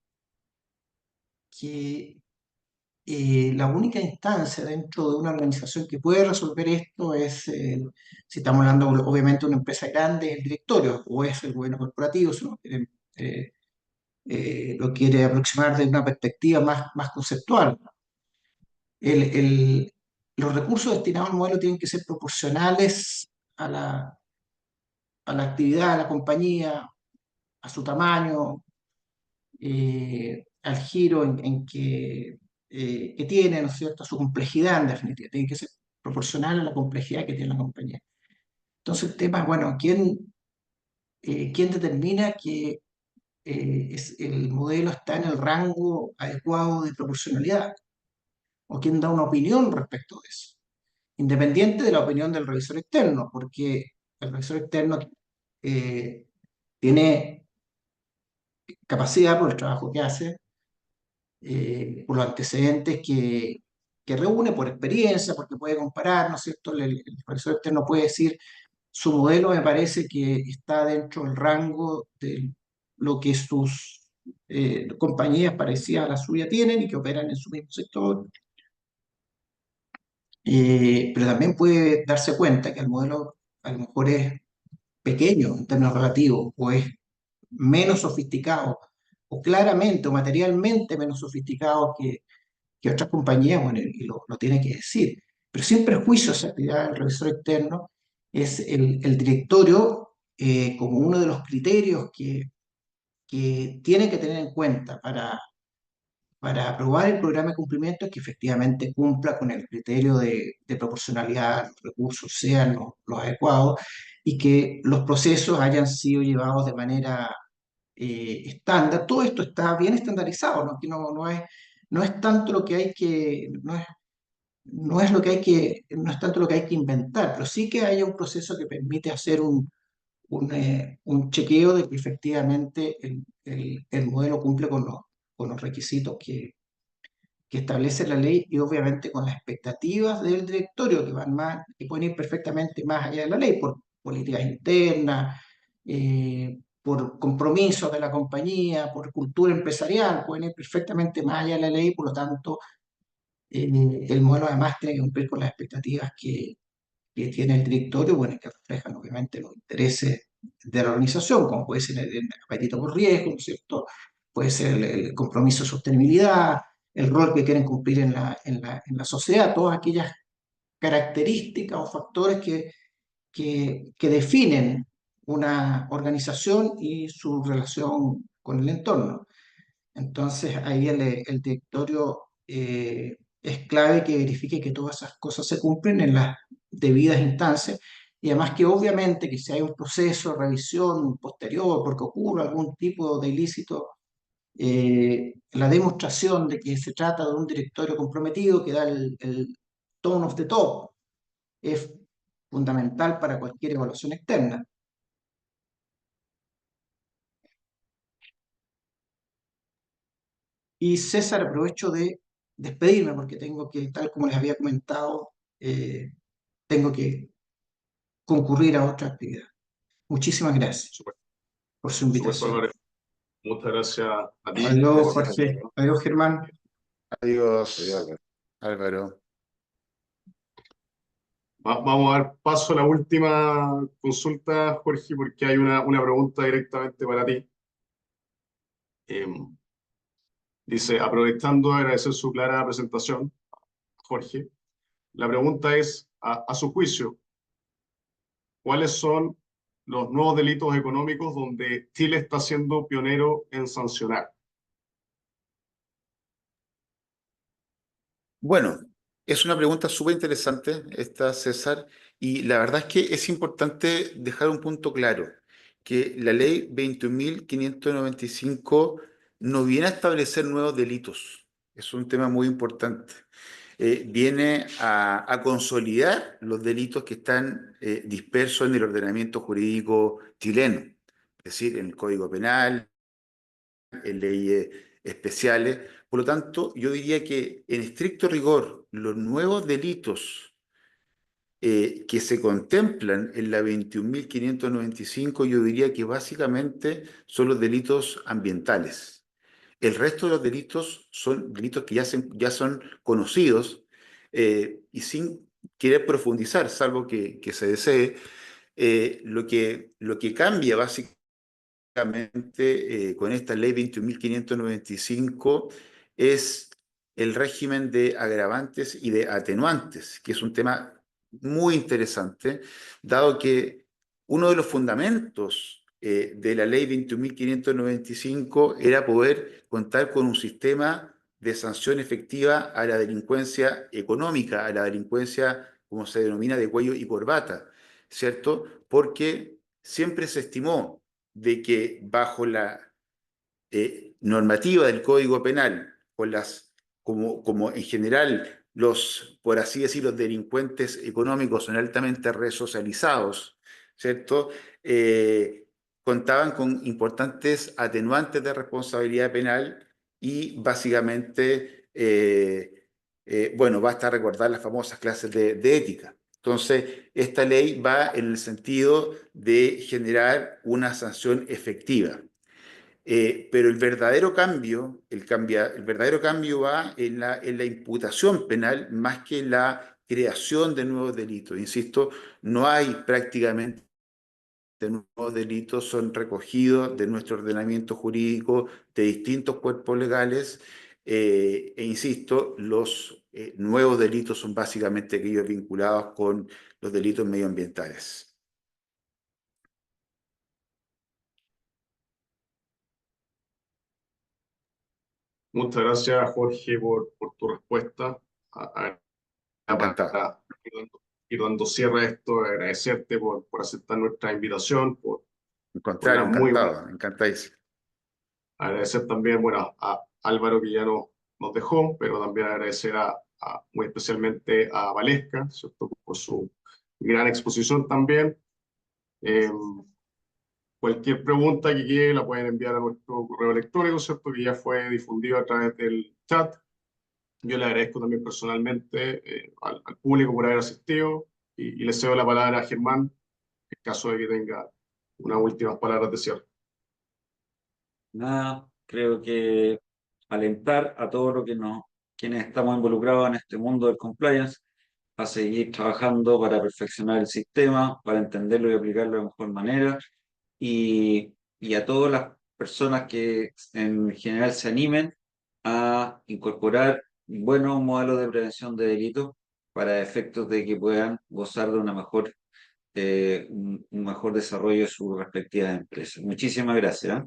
la única instancia dentro de una organización que puede resolver esto es, si estamos hablando obviamente de una empresa grande, el directorio o es el gobierno corporativo, si uno eh, lo quiere aproximar desde una perspectiva más conceptual. El- el- los recursos destinados al modelo tienen que ser proporcionales a la actividad de la compañía, a su tamaño, al giro que tiene, ¿no es cierto?, a su complejidad en definitiva, tiene que ser proporcional a la complejidad que tiene la compañía. Entonces el tema es, bueno, ¿quién determina que el modelo está en el rango adecuado de proporcionalidad? ¿O quién da una opinión respecto de eso? Independiente de la opinión del revisor externo, porque el revisor externo eh, tiene capacidad por el trabajo que hace, por los antecedentes que reúne, por experiencia, porque puede comparar, ¿no es cierto? El profesor externo puede decir, su modelo me parece que está dentro del rango de lo que sus compañías parecidas a la suya tienen y que operan en su mismo sector. pero también puede darse cuenta que el modelo a lo mejor es pequeño en términos relativos, o es menos sofisticado, o claramente o materialmente menos sofisticado que otras compañías, bueno, y lo tiene que decir. Pero sin prejuicio, esa actividad del revisor externo es el directorio como uno de los criterios que tiene que tener en cuenta para aprobar el programa de cumplimiento, es que efectivamente cumpla con el criterio de proporcionalidad, los recursos sean los adecuados y que los procesos hayan sido llevados de manera estándar. Todo esto está bien estandarizado, ¿no? Que no es tanto lo que hay que, no es lo que hay que, no es tanto lo que hay que inventar, pero sí que haya un proceso que permite hacer un chequeo de que efectivamente el modelo cumple con los requisitos que establece la ley y obviamente con las expectativas del directorio que van más, que pueden ir perfectamente más allá de la ley por políticas internas, por compromisos de la compañía, por cultura empresarial, pueden ir perfectamente más allá de la ley, por lo tanto, el modelo además tiene que cumplir con las expectativas que tiene el directorio, bueno, y que reflejan obviamente los intereses de la organización, como puede ser el apetito por riesgo, ¿no es cierto? Puede ser el compromiso de sostenibilidad, el rol que quieren cumplir en la sociedad, todas aquellas características o factores que definen una organización y su relación con el entorno. Entonces ahí el directorio es clave que verifique que todas esas cosas se cumplen en las debidas instancias y además que obviamente que si hay un proceso de revisión posterior porque ocurre algún tipo de ilícito, la demostración de que se trata de un directorio comprometido que da el tone of the top es fundamental para cualquier evaluación externa. Y César, aprovecho de despedirme porque tengo que, tal como les había comentado, tengo que concurrir a otra actividad. Muchísimas gracias Super, por su por supuesto, invitación. Álvarez. Muchas gracias a ti Adiós, por Gracias a ti. Jorge. Adiós, Germán. Adiós, Álvaro. Vamos a dar paso a la última consulta, Jorge, porque hay una pregunta directamente para ti. Dice, aprovechando de agradecer su clara presentación, Jorge, la pregunta es, a su juicio, ¿cuáles son los nuevos delitos económicos donde Chile está siendo pionero en sancionar? Bueno, es una pregunta súper interesante esta, César, y la verdad es que es importante dejar un punto claro, que la ley 21.595 no viene a establecer nuevos delitos, es un tema muy importante. Viene a consolidar los delitos que están dispersos en el ordenamiento jurídico chileno, es decir, en el Código Penal, en leyes especiales. Por lo tanto, yo diría que en estricto rigor, los nuevos delitos que se contemplan en la 21.595, yo diría que básicamente son los delitos ambientales. El resto de los delitos son delitos que ya son conocidos y sin querer profundizar, salvo que se desee, lo que cambia básicamente con esta ley 21.595 es el régimen de agravantes y de atenuantes, que es un tema muy interesante, dado que uno de los fundamentos de la ley 21.595 era poder contar con un sistema de sanción efectiva a la delincuencia económica, a la delincuencia, como se denomina, de cuello y corbata, ¿cierto? Porque siempre se estimó de que bajo la normativa del Código Penal, como en general los, por así decir, los delincuentes económicos son altamente resocializados, ¿cierto? Contaban con importantes atenuantes de responsabilidad penal y básicamente, bueno, basta recordar las famosas clases de ética. Entonces, esta ley va en el sentido de generar una sanción efectiva. Pero el verdadero cambio va en la imputación penal más que en la creación de nuevos delitos. Insisto, no hay prácticamente nuevos delitos, son recogidos de nuestro ordenamiento jurídico de distintos cuerpos legales, e insisto, los nuevos delitos son básicamente aquellos vinculados con los delitos medioambientales. Muchas gracias, Jorge, por tu respuesta. Encantado. Para ir dando cierre a esto, agradecerte por aceptar nuestra invitación, Al por la contrario, muy buena. encantado, encantadísimo. Agradecer también, bueno, a Álvaro que ya nos dejó, pero también agradecer muy especialmente a Valesca, ¿cierto? Por su gran exposición también. Eh, Cualquier pregunta que quede la pueden enviar a nuestro correo electrónico, ¿cierto? Que ya fue difundido a través del chat. Yo le agradezco también personalmente al público por haber asistido y le cedo la palabra a Germán en caso de que tenga unas últimas palabras de cierre. Nada, creo que alentar a todos lo que quienes estamos involucrados en este mundo del compliance a seguir trabajando para perfeccionar el sistema, para entenderlo y aplicarlo de mejor manera, y a todas las personas que en general se animen a incorporar buenos modelos de prevención de delitos para efectos de que puedan gozar de un mejor desarrollo de sus respectivas empresas. Muchísimas gracias, ¿eh?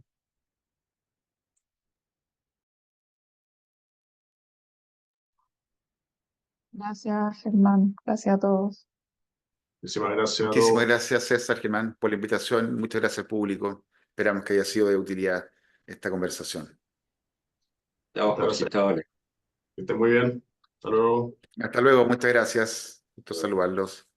Gracias, Germán. Gracias a todos. Muchísimas gracias a Muchísimas todos. gracias, César, Germán, por la invitación. Muchas gracias, público. Esperamos que haya sido de utilidad esta conversación. Chao, Muchas Jorge, gracias. chao. Que estén muy bien. Hasta luego. Hasta luego, muchas gracias. Gusto saludarlos.